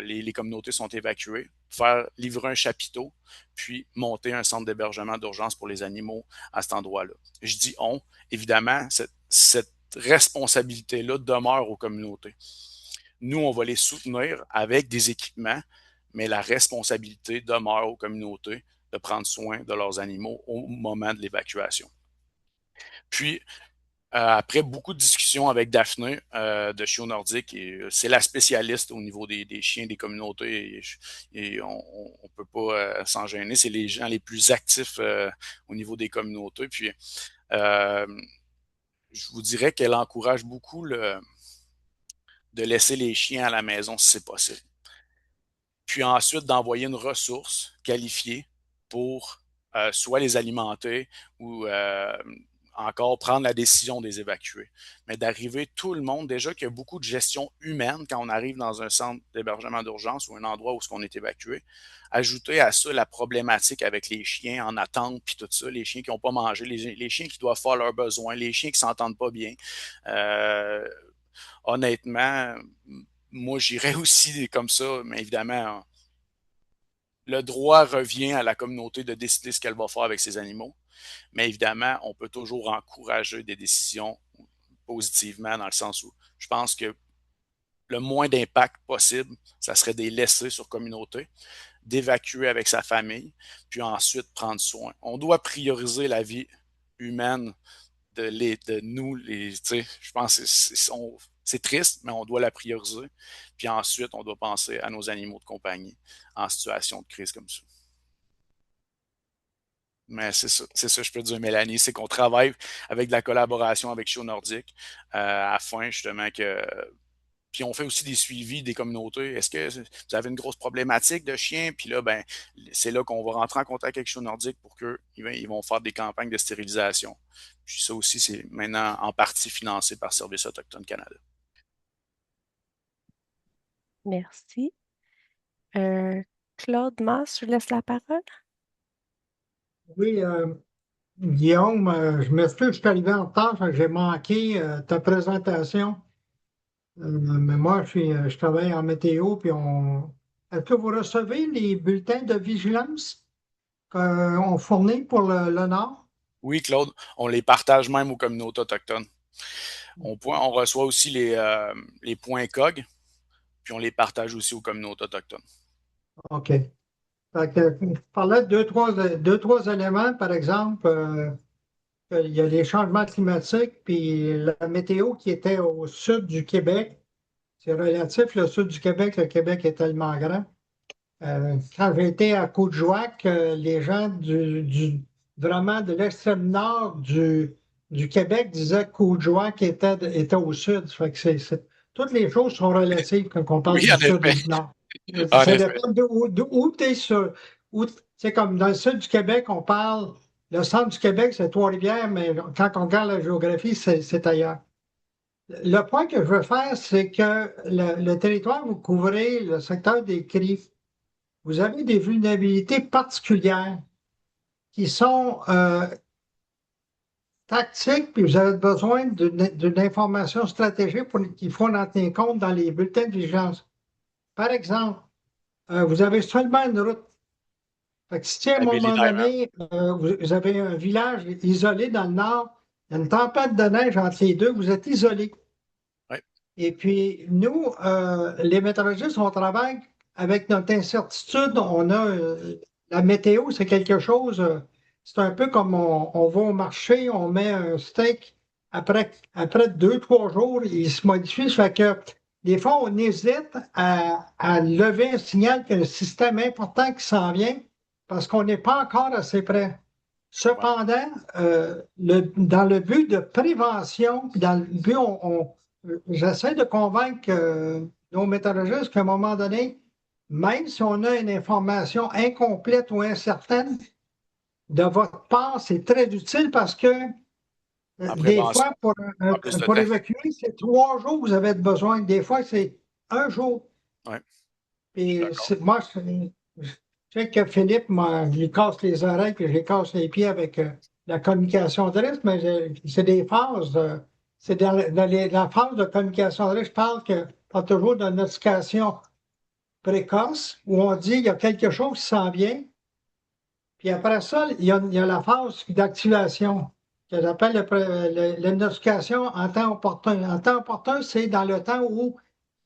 les communautés sont évacuées, faire livrer un chapiteau, puis monter un centre d'hébergement d'urgence pour les animaux à cet endroit-là. Je dis on, évidemment, cette responsabilité-là demeure aux communautés. Nous, on va les soutenir avec des équipements, mais la responsabilité demeure aux communautés de prendre soin de leurs animaux au moment de l'évacuation. Puis, après beaucoup de discussions avec Daphné de Chio Nordique, et c'est la spécialiste au niveau des chiens des communautés, et on ne peut pas s'en gêner. C'est les gens les plus actifs au niveau des communautés. Puis, euh, je vous dirais qu'elle encourage beaucoup de laisser les chiens à la maison si c'est possible. Puis ensuite d'envoyer une ressource qualifiée pour soit les alimenter ou encore prendre la décision de les évacuer. Mais d'arriver tout le monde, déjà qu'il y a beaucoup de gestion humaine quand on arrive dans un centre d'hébergement d'urgence ou un endroit où on est évacué. Ajouter à ça la problématique avec les chiens en attente, puis tout ça, les chiens qui n'ont pas mangé, les chiens qui doivent faire leurs besoins, les chiens qui s'entendent pas bien. Euh, Honnêtement, moi, j'irais aussi comme ça, mais évidemment, le droit revient à la communauté de décider ce qu'elle va faire avec ses animaux. Mais évidemment, on peut toujours encourager des décisions positivement dans le sens où je pense que le moins d'impact possible, ça serait de les laisser sur communauté, d'évacuer avec sa famille, puis ensuite prendre soin. On doit prioriser la vie humaine de nous, je pense que c'est triste, mais on doit la prioriser. Puis ensuite, on doit penser à nos animaux de compagnie en situation de crise comme ça. Mais c'est ça, je peux dire, Mélanie, c'est qu'on travaille avec de la collaboration avec Chio Nordique afin justement que Puis on fait aussi des suivis des communautés. Est-ce que vous avez une grosse problématique de chiens? Puis là, ben, c'est là qu'on va rentrer en contact avec Chien Nordique pour qu'ils vont faire des campagnes de stérilisation. Puis ça aussi, c'est maintenant en partie financé par Service Autochtone Canada. Merci. Claude Masse, je vous laisse la parole. Oui, Guillaume, je m'excuse, je suis arrivé en retard, fait que j'ai manqué ta présentation. Mais moi, je travaille en météo, puis Est-ce que vous recevez les bulletins de vigilance qu'on fournit pour le Nord? Oui, Claude, on les partage même aux communautés autochtones. On reçoit aussi les points COG, puis on les partage aussi aux communautés autochtones. OK. Fait que, je parlais de deux, trois éléments, par exemple, il y a les changements climatiques, puis la météo qui était au sud du Québec. C'est relatif, le sud du Québec, le Québec est tellement grand. Quand j'étais à Côte-Jouac, les gens vraiment de l'extrême nord du Québec disaient que Côte-Jouac était au sud. Fait que toutes les choses sont relatives quand on parle Oui, du en sud ou effet. du nord. En Ça effet. dépend d'où tu es sur. C'est comme dans le sud du Québec, on parle. Le centre du Québec, c'est Trois-Rivières, mais quand on regarde la géographie, c'est ailleurs. Le point que je veux faire, c'est que le territoire, vous couvrez le secteur des cris. Vous avez des vulnérabilités particulières qui sont tactiques, puis vous avez besoin d'une information stratégique qu'il faut en tenir compte dans les bulletins de vigilance. Par exemple, vous avez seulement une route. Fait que si à un La Billy moment Diamond. donné, vous avez un village isolé dans le nord, il y a une tempête de neige entre les deux, vous êtes isolé. Oui. Et puis, nous, les météorologistes, on travaille avec notre incertitude. La météo, c'est quelque chose, c'est un peu comme on va au marché, on met un steak, après 2, 3 jours, il se modifie. Ça fait que des fois, on hésite à lever un signal qu'il y a un système important qui s'en vient parce qu'on n'est pas encore assez près. Ouais. Cependant, dans le but de prévention, puis dans le but, j'essaie de convaincre nos météorologistes qu'à un moment donné, même si on a une information incomplète ou incertaine, de votre part, c'est très utile parce que En des prévention, fois, en plus de pour temps. évacuer, c'est 3 jours que vous avez besoin. Des fois, c'est un jour. Oui, Puis d'accord. moi, je sais que Philippe, moi, je lui casse les oreilles puis je lui casse les pieds avec la communication de risque, mais c'est des phases. C'est la phase de communication de risque, je parle que pas toujours de notification précoce où on dit il y a quelque chose qui s'en vient. Puis après ça, il y a la phase d'activation que j'appelle la notification en temps opportun. En temps opportun, c'est dans le temps où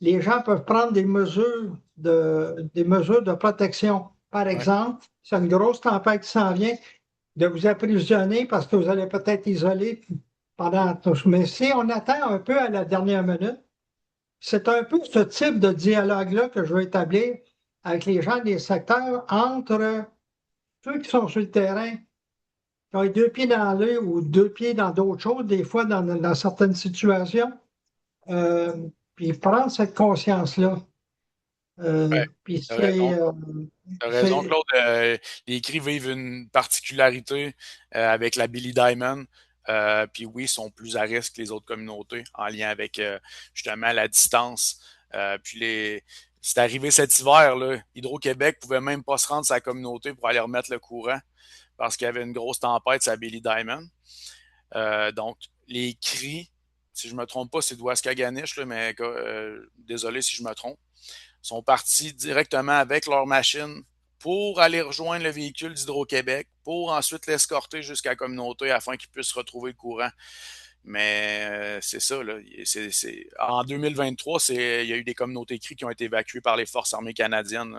les gens peuvent prendre des mesures de protection. Par Ouais. exemple, c'est une grosse tempête qui s'en vient, de vous approvisionner parce que vous allez peut-être isoler pendant tout. Mais si on attend un peu à la dernière minute, c'est un peu ce type de dialogue-là que je veux établir avec les gens des secteurs entre ceux qui sont sur le terrain, qui ont les 2 pieds dans l'eau ou 2 pieds dans d'autres choses, des fois dans certaines situations, euh, puis prendre cette conscience-là. Ouais, Puis t'as raison. c'est. T'as raison, c'est- Claude. Les cris vivent une particularité avec la Billy Diamond. Puis oui, ils sont plus à risque que les autres communautés en lien avec justement la distance. C'est arrivé cet hiver, là. Hydro-Québec pouvait même pas se rendre sa communauté pour aller remettre le courant parce qu'il y avait une grosse tempête sur la Billy Diamond. Donc, les cris, si je me trompe pas, c'est d'Ouaskaganish, là, mais désolé si je me trompe, sont partis directement avec leur machine pour aller rejoindre le véhicule d'Hydro-Québec, pour ensuite l'escorter jusqu'à la communauté afin qu'ils puissent retrouver le courant. Mais c'est ça, là. En 2023, il y a eu des communautés cris qui ont été évacuées par les forces armées canadiennes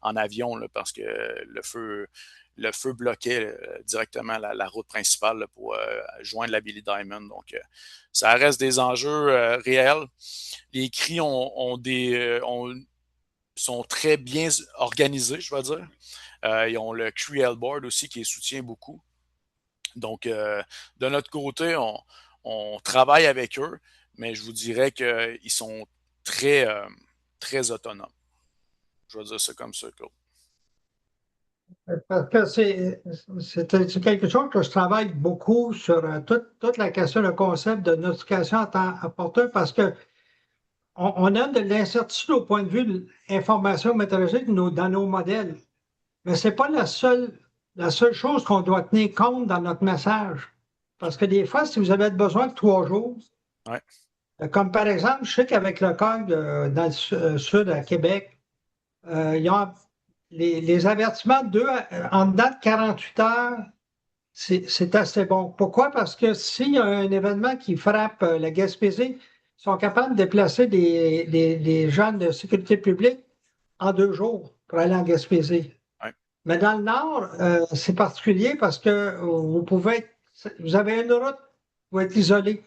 en avion là, parce que le feu bloquait directement la route principale là, pour joindre la Billy Diamond. Donc, ça reste des enjeux réels. Les cris sont très bien organisés, je vais dire. Ils ont le QL Board aussi qui les soutient beaucoup. Donc, de notre côté, on travaille avec eux, mais je vous dirais qu'ils sont très, très autonome. Je vais dire ça comme ça, Claude. Parce que c'est quelque chose que je travaille beaucoup sur toute la question, le concept de notification à temps opportun, parce que on a de l'incertitude au point de vue de l'information météorologique dans nos modèles. Mais ce n'est pas la seule chose qu'on doit tenir compte dans notre message. Parce que des fois, si vous avez besoin de 3 jours, Ouais. comme par exemple, je sais qu'avec le COG dans le sud à Québec, il y a les avertissements en dedans de 48 heures, c'est assez bon. Pourquoi? Parce que s'il y a un événement qui frappe la Gaspésie, ils sont capables de déplacer des gens de sécurité publique en 2 jours pour aller en Gaspésie. Ouais. Mais dans le Nord, c'est particulier parce que vous avez une route, vous êtes isolé.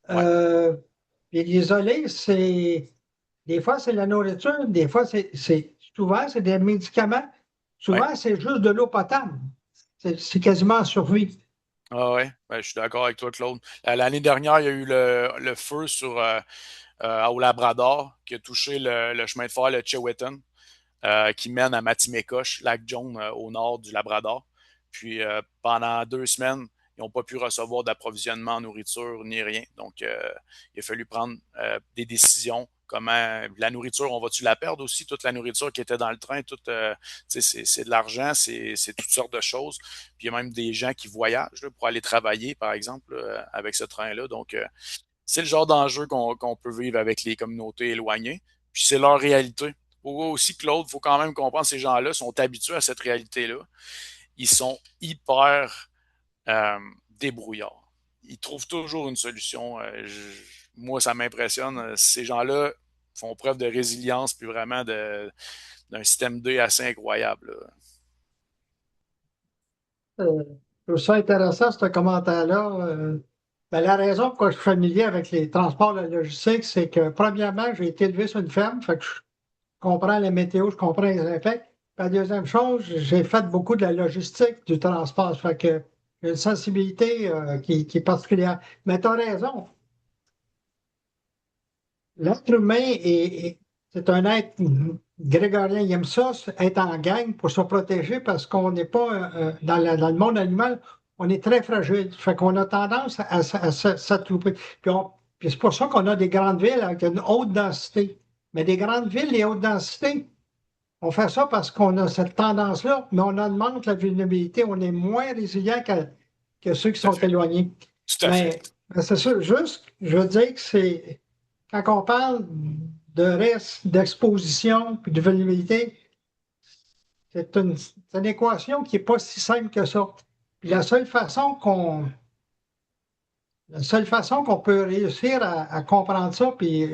Ouais. Puis l'isolé, des fois, c'est la nourriture, des fois, souvent, c'est des médicaments. Ouais. Souvent, c'est juste de l'eau potable. C'est quasiment en survie. Ah ouais, ben, je suis d'accord avec toi, Claude. L'année dernière, il y a eu le feu au Labrador qui a touché le chemin de fer, le Chewetan, qui mène à Matimekos, lac Jaune, au nord du Labrador. Puis pendant 2 semaines, ils n'ont pas pu recevoir d'approvisionnement en nourriture ni rien. Donc, il a fallu prendre des décisions. Comment la nourriture, on va-tu la perdre aussi? Toute la nourriture qui était dans le train, c'est de l'argent, c'est toutes sortes de choses. Puis il y a même des gens qui voyagent là, pour aller travailler, par exemple, avec ce train-là. Donc, c'est le genre d'enjeu qu'on peut vivre avec les communautés éloignées. Puis c'est leur réalité. Aussi, Claude, il faut quand même comprendre, ces gens-là sont habitués à cette réalité-là. Ils sont hyper débrouillards. Ils trouvent toujours une solution. Moi, ça m'impressionne. Ces gens-là font preuve de résilience, puis vraiment d'un système D assez incroyable, là. Je trouve ça intéressant, ce commentaire-là. Ben, la raison pourquoi je suis familier avec les transports logistiques, c'est que, premièrement, j'ai été élevé sur une ferme, fait que je comprends la météo, je comprends les impacts. Puis la deuxième chose, j'ai fait beaucoup de la logistique du transport, fait que j'ai une sensibilité qui est particulière. Mais tu as raison, l'être humain c'est un être grégorien, il aime ça, être en gang pour se protéger parce qu'on n'est pas dans le monde animal, on est très fragile. Fait qu'on a tendance à s'attrouper. Puis c'est pour ça qu'on a des grandes villes avec une haute densité. Mais des grandes villes et haute densité, on fait ça parce qu'on a cette tendance-là, mais on augmente la vulnérabilité, on est moins résilient que ceux qui Tout à sont fait. éloignés. Tout à fait. Mais c'est ça, juste, je veux dire que c'est quand on parle de risque, d'exposition puis de vulnérabilité, c'est une équation qui n'est pas si simple que ça. Puis la seule façon qu'on peut réussir à comprendre ça, puis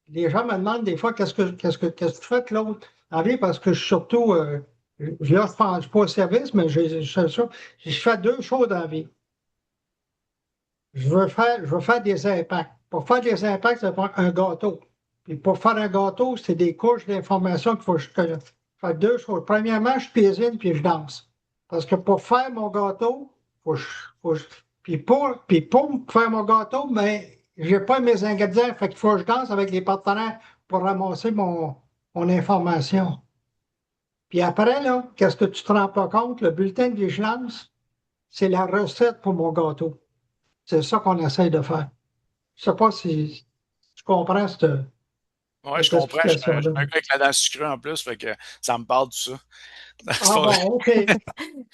les gens me demandent des fois qu'est-ce que tu fais, Claude, en vie, parce que je suis surtout, là, je ne suis pas au service, mais je fais 2 choses dans la vie. Je veux faire des impacts. Pour faire des impacts, ça prend un gâteau. Puis pour faire un gâteau, c'est des couches d'informations qu'il faut que je connaisse. Faire 2 choses. Premièrement, je cuisine puis je danse. Parce que pour faire mon gâteau, puis pour faire mon gâteau, mais j'ai pas mes ingrédients. Fait qu'il faut que je danse avec les partenaires pour ramasser mon information. Puis après, là, qu'est-ce que tu te rends pas compte? Le bulletin de vigilance, c'est la recette pour mon gâteau. C'est ça qu'on essaie de faire. Je ne sais pas si tu comprends Ouais, je cette comprends. Je explication-là. suis un gars avec la dent sucrée en plus, fait que ça me parle tout ça. C'est Ah pas vrai. bon, OK.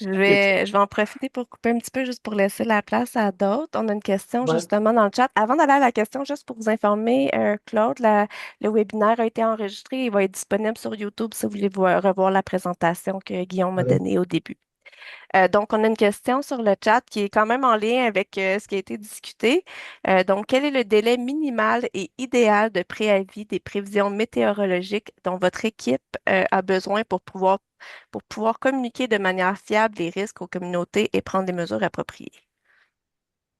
Je vais en profiter pour couper un petit peu juste pour laisser la place à d'autres. On a une question Ouais. justement dans le chat. Avant d'aller à la question, juste pour vous informer, Claude, le webinaire a été enregistré. Il va être disponible sur YouTube si vous voulez revoir la présentation que Guillaume m'a Ouais. donnée au début. Donc, on a une question sur le chat qui est quand même en lien avec ce qui a été discuté. Donc, quel est le délai minimal et idéal de préavis des prévisions météorologiques dont votre équipe a besoin pour pouvoir communiquer de manière fiable les risques aux communautés et prendre des mesures appropriées?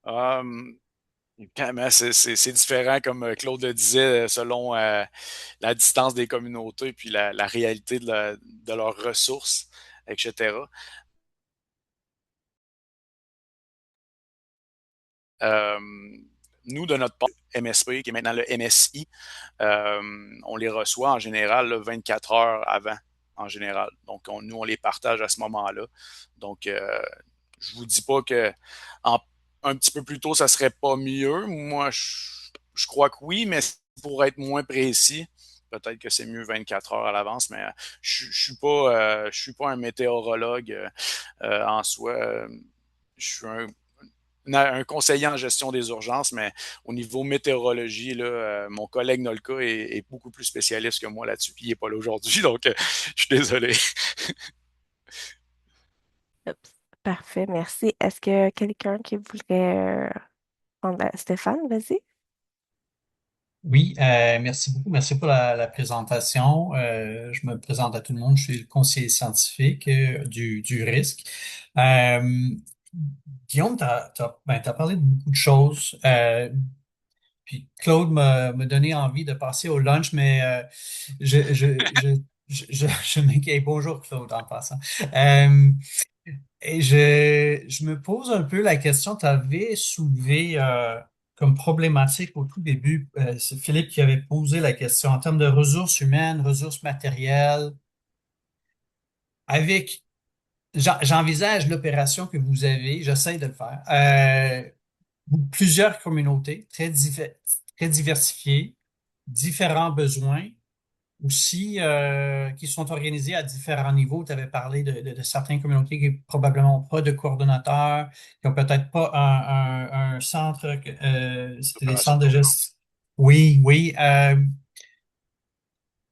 Um, Quand c'est différent, comme Claude le disait, selon la distance des communautés puis la réalité de leurs ressources, etc. Euh, nous, de notre part, MSP, qui est maintenant le MSI, on les reçoit en général là, 24 heures avant, en général. Donc, nous, on les partage à ce moment-là. Donc, je vous dis pas que un petit peu plus tôt, ça serait pas mieux. Moi, je crois que oui, mais pour être moins précis, peut-être que c'est mieux 24 heures à l'avance, mais je suis pas un météorologue en soi. Je suis un conseiller en gestion des urgences, mais au niveau météorologie, là, mon collègue Nolka est beaucoup plus spécialiste que moi là-dessus, puis il n'est pas là aujourd'hui, donc je suis désolé. Oups. Parfait, merci. Est-ce que quelqu'un qui voudrait prendre Stéphane, vas-y. Oui, merci beaucoup. Merci pour la présentation. Je me présente à tout le monde. Je suis le conseiller scientifique du risque. Euh, Guillaume, t'as parlé de beaucoup de choses. Puis Claude m'a donné envie de passer au lunch, mais je, je, je, je m'inquiète. Bonjour Claude en passant. Euh, et je me pose un peu la question, tu avais soulevé comme problématique au tout début, c'est Philippe qui avait posé la question en termes de ressources humaines, ressources matérielles. Avec, j'envisage l'opération que vous avez, j'essaie de le faire. Plusieurs communautés très diversifiées, différents besoins aussi qui sont organisés à différents niveaux. Tu avais parlé de certaines communautés qui n'ont probablement pas de coordonnateurs, qui n'ont peut-être pas un centre, c'était des Opération centres de d'urgence. gestion. Oui, oui.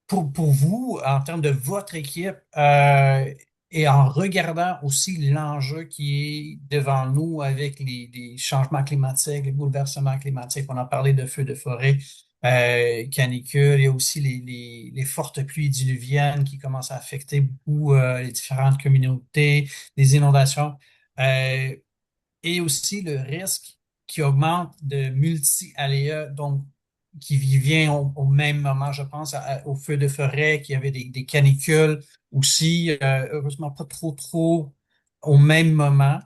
Pour vous, en termes de votre équipe, et en regardant aussi l'enjeu qui est devant nous avec les changements climatiques, les bouleversements climatiques, on a parlé de feux de forêt, canicules, il y a aussi les fortes pluies diluviennes qui commencent à affecter beaucoup les différentes communautés, les inondations. Euh, et aussi le risque qui augmente de multi-aléas, donc qui vient au même moment, je pense, au feu de forêt, qui avait des canicules aussi, heureusement pas trop au même moment.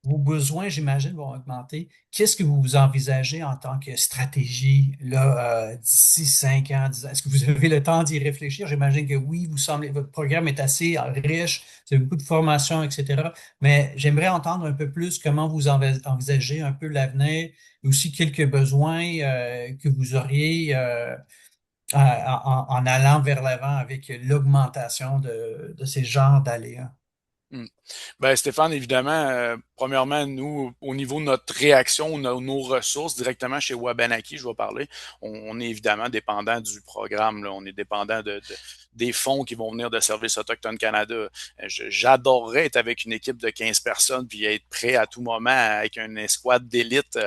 Vos besoins, j'imagine, vont augmenter. Qu'est-ce que vous envisagez en tant que stratégie là, d'ici 5 ans, 10 ans? Est-ce que vous avez le temps d'y réfléchir? J'imagine que oui, votre programme est assez riche, c'est beaucoup de formation, etc. Mais j'aimerais entendre un peu plus comment vous envisagez un peu l'avenir et aussi quelques besoins que vous auriez en allant vers l'avant avec l'augmentation de ces genres d'aléas. Hmm. Ben, Stéphane, évidemment, premièrement, nous, au niveau de notre réaction, nos ressources directement chez Wabanaki, je vais parler, on est évidemment dépendant du programme, là. On est dépendant des fonds qui vont venir de Service Autochtone Canada. J'adorerais être avec une équipe de 15 personnes puis être prêt à tout moment avec une escouade d'élite,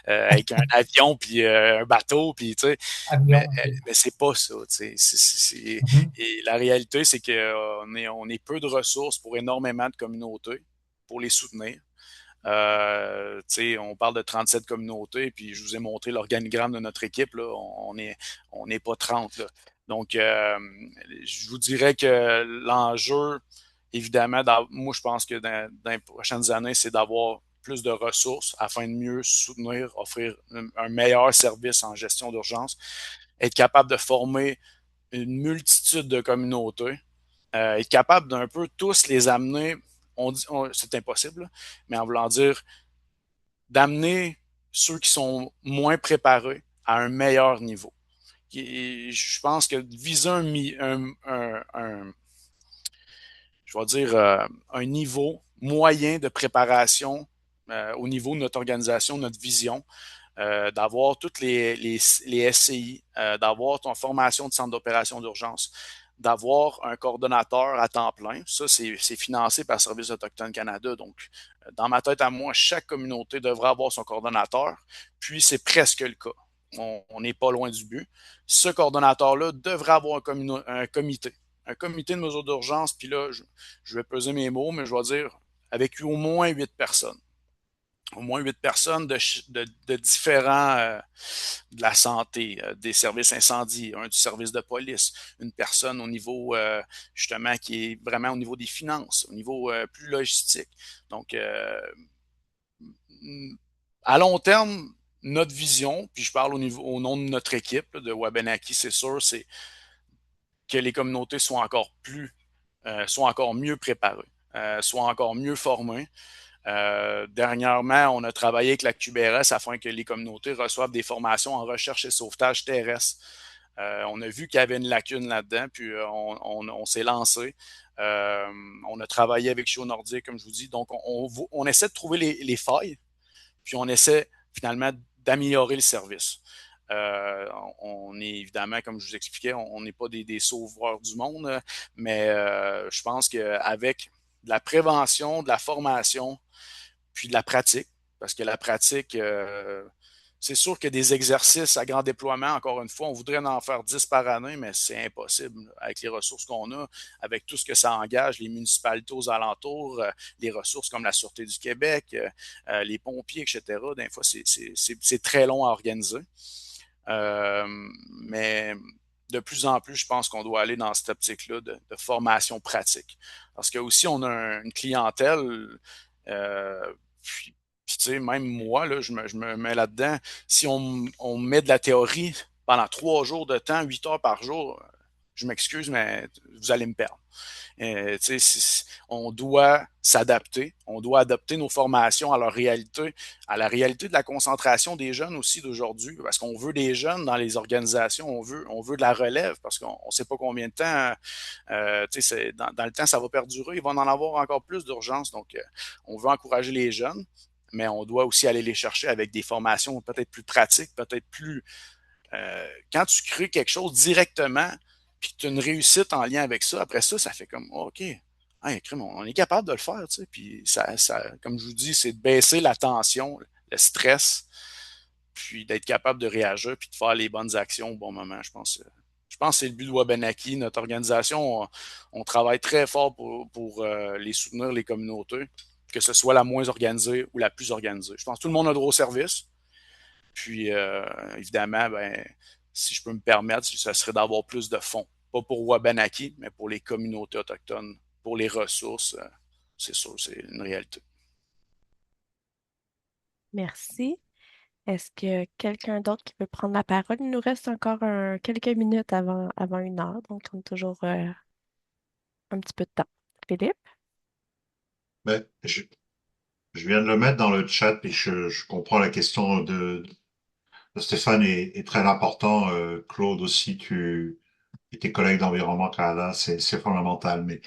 avec un avion puis un bateau, puis tu sais, mais, Avion, OK. mais c'est pas ça, tu sais. Mhm. Et la réalité, c'est qu'on on est peu de ressources pour énormément de communautés pour les soutenir. On parle de 37 communautés, puis je vous ai montré l'organigramme de notre équipe. Là, on n'est pas 30. Là. Donc, je vous dirais que l'enjeu, évidemment, moi, je pense que dans les prochaines années, c'est d'avoir plus de ressources afin de mieux soutenir, offrir un meilleur service en gestion d'urgence, être capable de former une multitude de communautés, être capable d'un peu tous les amener, c'est impossible, mais en voulant dire d'amener ceux qui sont moins préparés à un meilleur niveau. Et je pense que viser je vais dire, un niveau moyen de préparation au niveau de notre organisation, notre vision, d'avoir toutes les SCI, d'avoir ton formation de centre d'opération d'urgence, d'avoir un coordonnateur à temps plein. Ça, c'est financé par Service Autochtone Canada. Donc, dans ma tête à moi, chaque communauté devrait avoir son coordonnateur, puis c'est presque le cas. On n'est pas loin du but. Ce coordonnateur-là devrait avoir un comité. Un comité de mesures d'urgence, puis là, je vais peser mes mots, mais je vais dire avec au moins 8 personnes. Au moins 8 personnes de différents de la santé, des services incendies, un du service de police, une personne au niveau justement qui est vraiment au niveau des finances, au niveau plus logistique. Donc, à long terme, notre vision, puis je parle au nom de notre équipe là, de Wabanaki, c'est sûr, c'est que les communautés soient encore mieux préparées, soient encore mieux formées. Dernièrement, on a travaillé avec la QBRS afin que les communautés reçoivent des formations en recherche et sauvetage terrestre. On a vu qu'il y avait une lacune là-dedans, puis on s'est lancé. Euh, on a travaillé avec Chio Nordique, comme je vous dis. Donc, on essaie de trouver les failles, puis on essaie finalement d'améliorer le service. On est évidemment, comme je vous expliquais, on n'est pas des sauveurs du monde, mais je pense qu'avec de la prévention, de la formation, puis de la pratique, parce que la pratique, c'est sûr que des exercices à grand déploiement, encore une fois, on voudrait en faire 10 par année, mais c'est impossible avec les ressources qu'on a, avec tout ce que ça engage, les municipalités aux alentours, les ressources comme la Sûreté du Québec, les pompiers, etc. Des fois, c'est très long à organiser. Euh, mais de plus en plus, je pense qu'on doit aller dans cette optique-là de formation pratique. Parce que aussi, on a une clientèle, puis, puis, tu sais, même moi, là, je me mets là-dedans. Si on met de la théorie pendant 3 jours de temps, 8 heures par jour, je m'excuse, mais vous allez me perdre. On doit s'adapter, on doit adapter nos formations à leur réalité, à la réalité de la concentration des jeunes aussi d'aujourd'hui, parce qu'on veut des jeunes dans les organisations, on veut de la relève, parce qu'on ne sait pas combien de temps, dans le temps, ça va perdurer, il va en avoir encore plus d'urgence, donc on veut encourager les jeunes, mais on doit aussi aller les chercher avec des formations peut-être plus pratiques, peut-être plus quand tu crées quelque chose directement, puis que tu as une réussite en lien avec ça, après ça, ça fait comme, OK, hey, on est capable de le faire, tu sais. Puis, comme je vous dis, c'est de baisser la tension, le stress, puis d'être capable de réagir, puis de faire les bonnes actions au bon moment. Je pense que c'est le but de Wabanaki. Notre organisation, on travaille très fort pour les soutenir, les communautés, que ce soit la moins organisée ou la plus organisée. Je pense que tout le monde a droit au service. Puis, évidemment, ben, si je peux me permettre, ce serait d'avoir plus de fonds. Pas pour Wabanaki, mais pour les communautés autochtones, pour les ressources. C'est sûr, c'est une réalité. Merci. Est-ce que quelqu'un d'autre qui veut prendre la parole? Il nous reste encore quelques minutes avant 1 heure, donc on a toujours un petit peu de temps. Philippe? Mais je viens de le mettre dans le chat et je comprends la question de Stéphane est très important. Claude aussi, et tes collègues d'Environnement Canada, c'est fondamental. Mais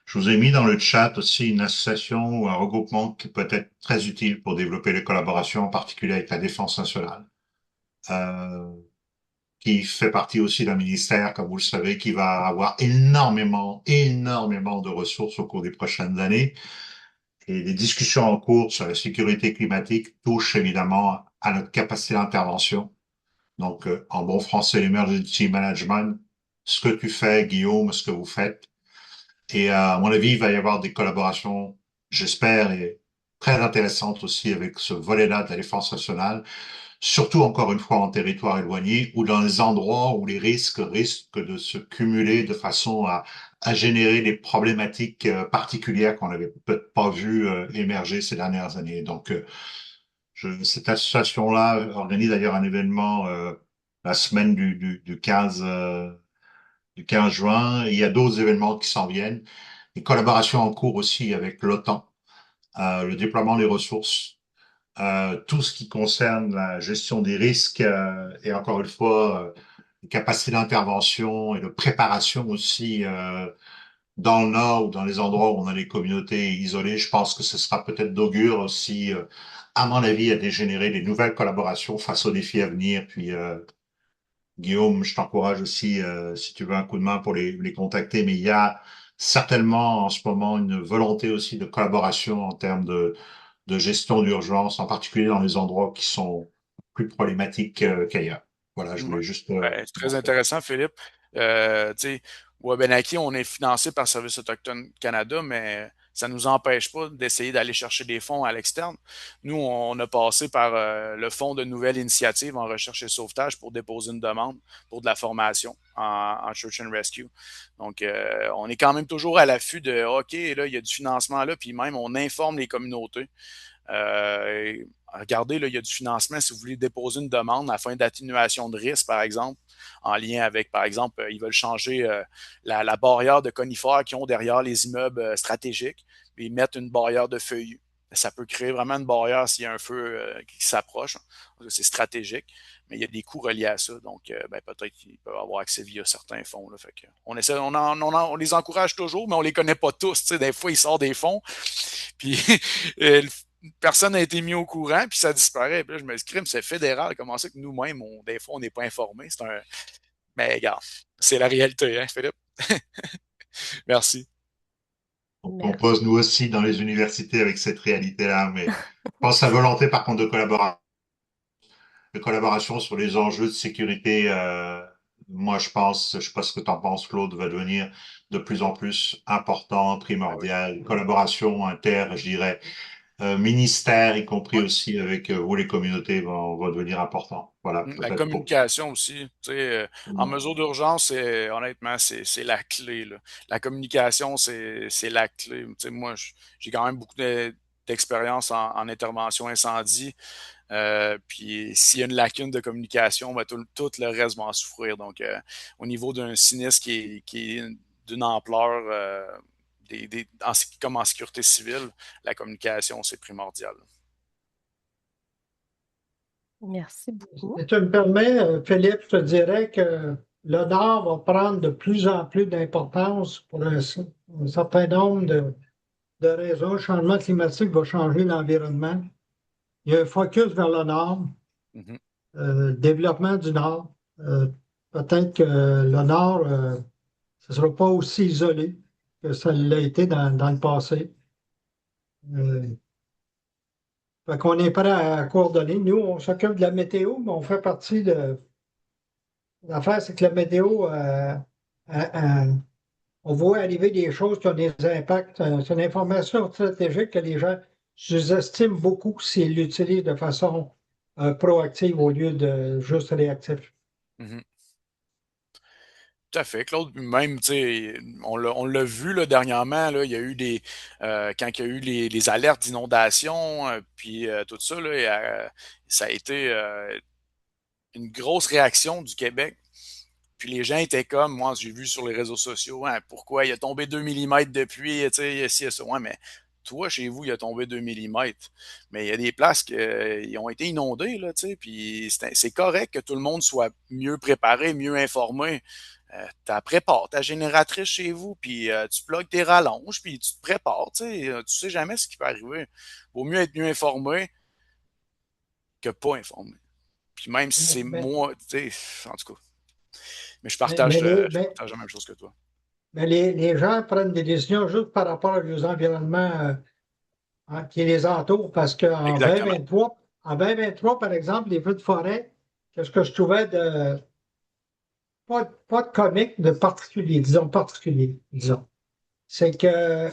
je vous ai mis dans le chat aussi une association ou un regroupement qui peut être très utile pour développer les collaborations, en particulier avec la Défense nationale, euh, qui fait partie aussi d'un ministère, comme vous le savez, qui va avoir énormément de ressources au cours des prochaines années. Et les discussions en cours sur la sécurité climatique touchent évidemment à notre capacité d'intervention. Donc, en bon français, l'emergency management, ce que tu fais, Guillaume, ce que vous faites. Et à mon avis, il va y avoir des collaborations, j'espère, et très intéressantes aussi avec ce volet-là de la défense nationale, surtout encore une fois en territoire éloigné ou dans les endroits où les risquent de se cumuler de façon à générer des problématiques particulières qu'on n'avait peut-être pas vues émerger ces dernières années. Donc, cette association-là organise d'ailleurs un événement la semaine du 15 juin. Et il y a d'autres événements qui s'en viennent. Des collaborations en cours aussi avec l'OTAN, le déploiement des ressources, tout ce qui concerne la gestion des risques et encore une fois, les capacités d'intervention et de préparation aussi dans le nord ou dans les endroits où on a les communautés isolées. Je pense que ce sera peut-être d'augure aussi, à mon avis, à dégénérer des nouvelles collaborations face aux défis à venir. Puis, Guillaume, je t'encourage aussi, si tu veux un coup de main pour les contacter, mais il y a certainement en ce moment une volonté aussi de collaboration en termes de gestion d'urgence, en particulier dans les endroits qui sont plus problématiques qu'ailleurs. Voilà, je Ouais. voulais juste Ben, c'est très mentionner. intéressant, Philippe. Tu sais, Wabanaki, on est financé par Service Autochtone Canada, mais ça ne nous empêche pas d'essayer d'aller chercher des fonds à l'externe. Nous, on a passé par le Fonds de nouvelles initiatives en recherche et sauvetage pour déposer une demande pour de la formation en Search and Rescue. Donc, on est quand même toujours à l'affût de OK, là, il y a du financement là, puis même on informe les communautés. regardez, là, il y a du financement si vous voulez déposer une demande afin d'atténuation de risque, par exemple, en lien avec, par exemple, ils veulent changer la barrière de conifères qu'ils ont derrière les immeubles stratégiques, et ils mettent une barrière de feuillus. Ça peut créer vraiment une barrière s'il y a un feu qui s'approche. C'est stratégique, mais il y a des coûts reliés à ça. Donc, peut-être qu'ils peuvent avoir accès via certains fonds. Là. Fait que on les encourage toujours, mais on les connaît pas tous. T'sais. Des fois, ils sortent des fonds, puis personne n'a été mis au courant, puis ça disparaît. Puis là, je me dis, crime, c'est fédéral. Comment ça que nous-mêmes, des fois, on n'est pas informés? Mais regarde, c'est la réalité, hein, Philippe? Merci. On Merci. compose nous aussi dans les universités avec cette réalité-là, mais je pense à la volonté, par contre, de collaboration sur les enjeux de sécurité. Moi, je sais pas ce que tu en penses, Claude, va devenir de plus en plus important, Ah oui. primordial. Collaboration inter, je dirais, ministère, y compris Ouais. aussi avec vous, les communautés, va devenir important. Voilà, La peut-être pour. communication aussi. En mesure d'urgence, honnêtement, c'est la clé. Là. La communication, c'est la clé. Moi, j'ai quand même beaucoup d'expérience en intervention incendie. Puis s'il y a une lacune de communication, tout le reste va en souffrir. Donc, au niveau d'un sinistre qui est d'une ampleur, comme en sécurité civile, la communication, c'est primordial. Merci beaucoup. Si tu me permets, Philippe, je te dirais que le Nord va prendre de plus en plus d'importance pour un certain nombre de raisons. Le changement climatique va changer l'environnement. Il y a un focus vers le Nord, Mhm. développement du Nord. Peut-être que le Nord, ce ne sera pas aussi isolé que ça l'a été dans le passé. Fait qu'on est prêt à coordonner. Nous, on s'occupe de la météo, mais on fait partie de. L'affaire, c'est que la météo, on voit arriver des choses qui ont des impacts. C'est une information stratégique que les gens sous-estiment beaucoup s'ils l'utilisent de façon proactive au lieu de juste réactif. Mhm. Tout à fait, Claude. Même, tu sais, on l'a vu là, dernièrement, là, il y a eu quand il y a eu les alertes d'inondation, puis tout ça, là, ça a été une grosse réaction du Québec. Puis les gens étaient comme, moi, j'ai vu sur les réseaux sociaux, hein, pourquoi il a tombé 2 millimètres de pluie, tu sais, ici et ça. Ouais, mais toi, chez vous, il a tombé 2 millimètres. Mais il y a des places qui ont été inondées, là, tu sais, puis c'est correct que tout le monde soit mieux préparé, mieux informé. Tu prépares ta génératrice chez vous, puis tu plugues tes rallonges, puis tu te prépares, tu sais jamais ce qui peut arriver. Vaut mieux être mieux informé que pas informé. Puis même si c'est Mais, moi, tu sais, en tout cas. Mais mais- mais les, je mais- partage la même chose que toi. mais les gens prennent des décisions juste par rapport aux environnements qui les entourent, parce qu'en Exactement. 2023, en 2023, par exemple, les feux de forêt, qu'est-ce que je trouvais de pas de comique, de particulier, disons particulier, disons. C'est que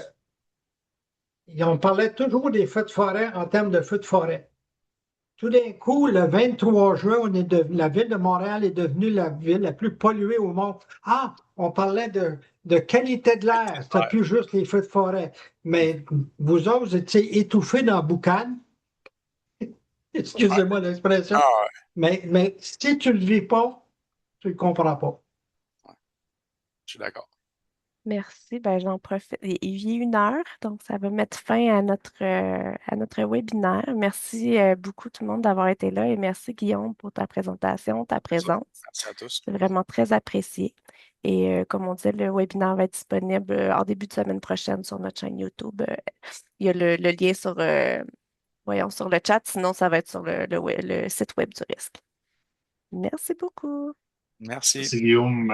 on parlait toujours des feux de forêt en termes de feux de forêt. Tout d'un coup, le 23 juin, la ville de Montréal est devenue la ville la plus polluée au monde. Ah, on parlait de qualité de l'air, c'était Ouais. plus juste les feux de forêt. Mais vous autres, vous étiez étouffés dans la boucane, Ouais. excusez-moi l'expression, Ah, ouais. mais si tu ne le vis pas, tu ne le comprends pas. Ouais. Je suis d'accord. Merci. Ben, j'en profite. Il est 1 heure, donc ça va mettre fin à notre webinaire. Merci beaucoup tout le monde d'avoir été là et merci Guillaume pour ta présentation, ta Ça. présence. Merci à tous. C'est vraiment très apprécié. Et comme on dit, le webinaire va être disponible en début de semaine prochaine sur notre chaîne YouTube. Il y a le lien voyons, sur le chat, sinon ça va être sur le site web du risque. Merci beaucoup. Merci. C'est Guillaume.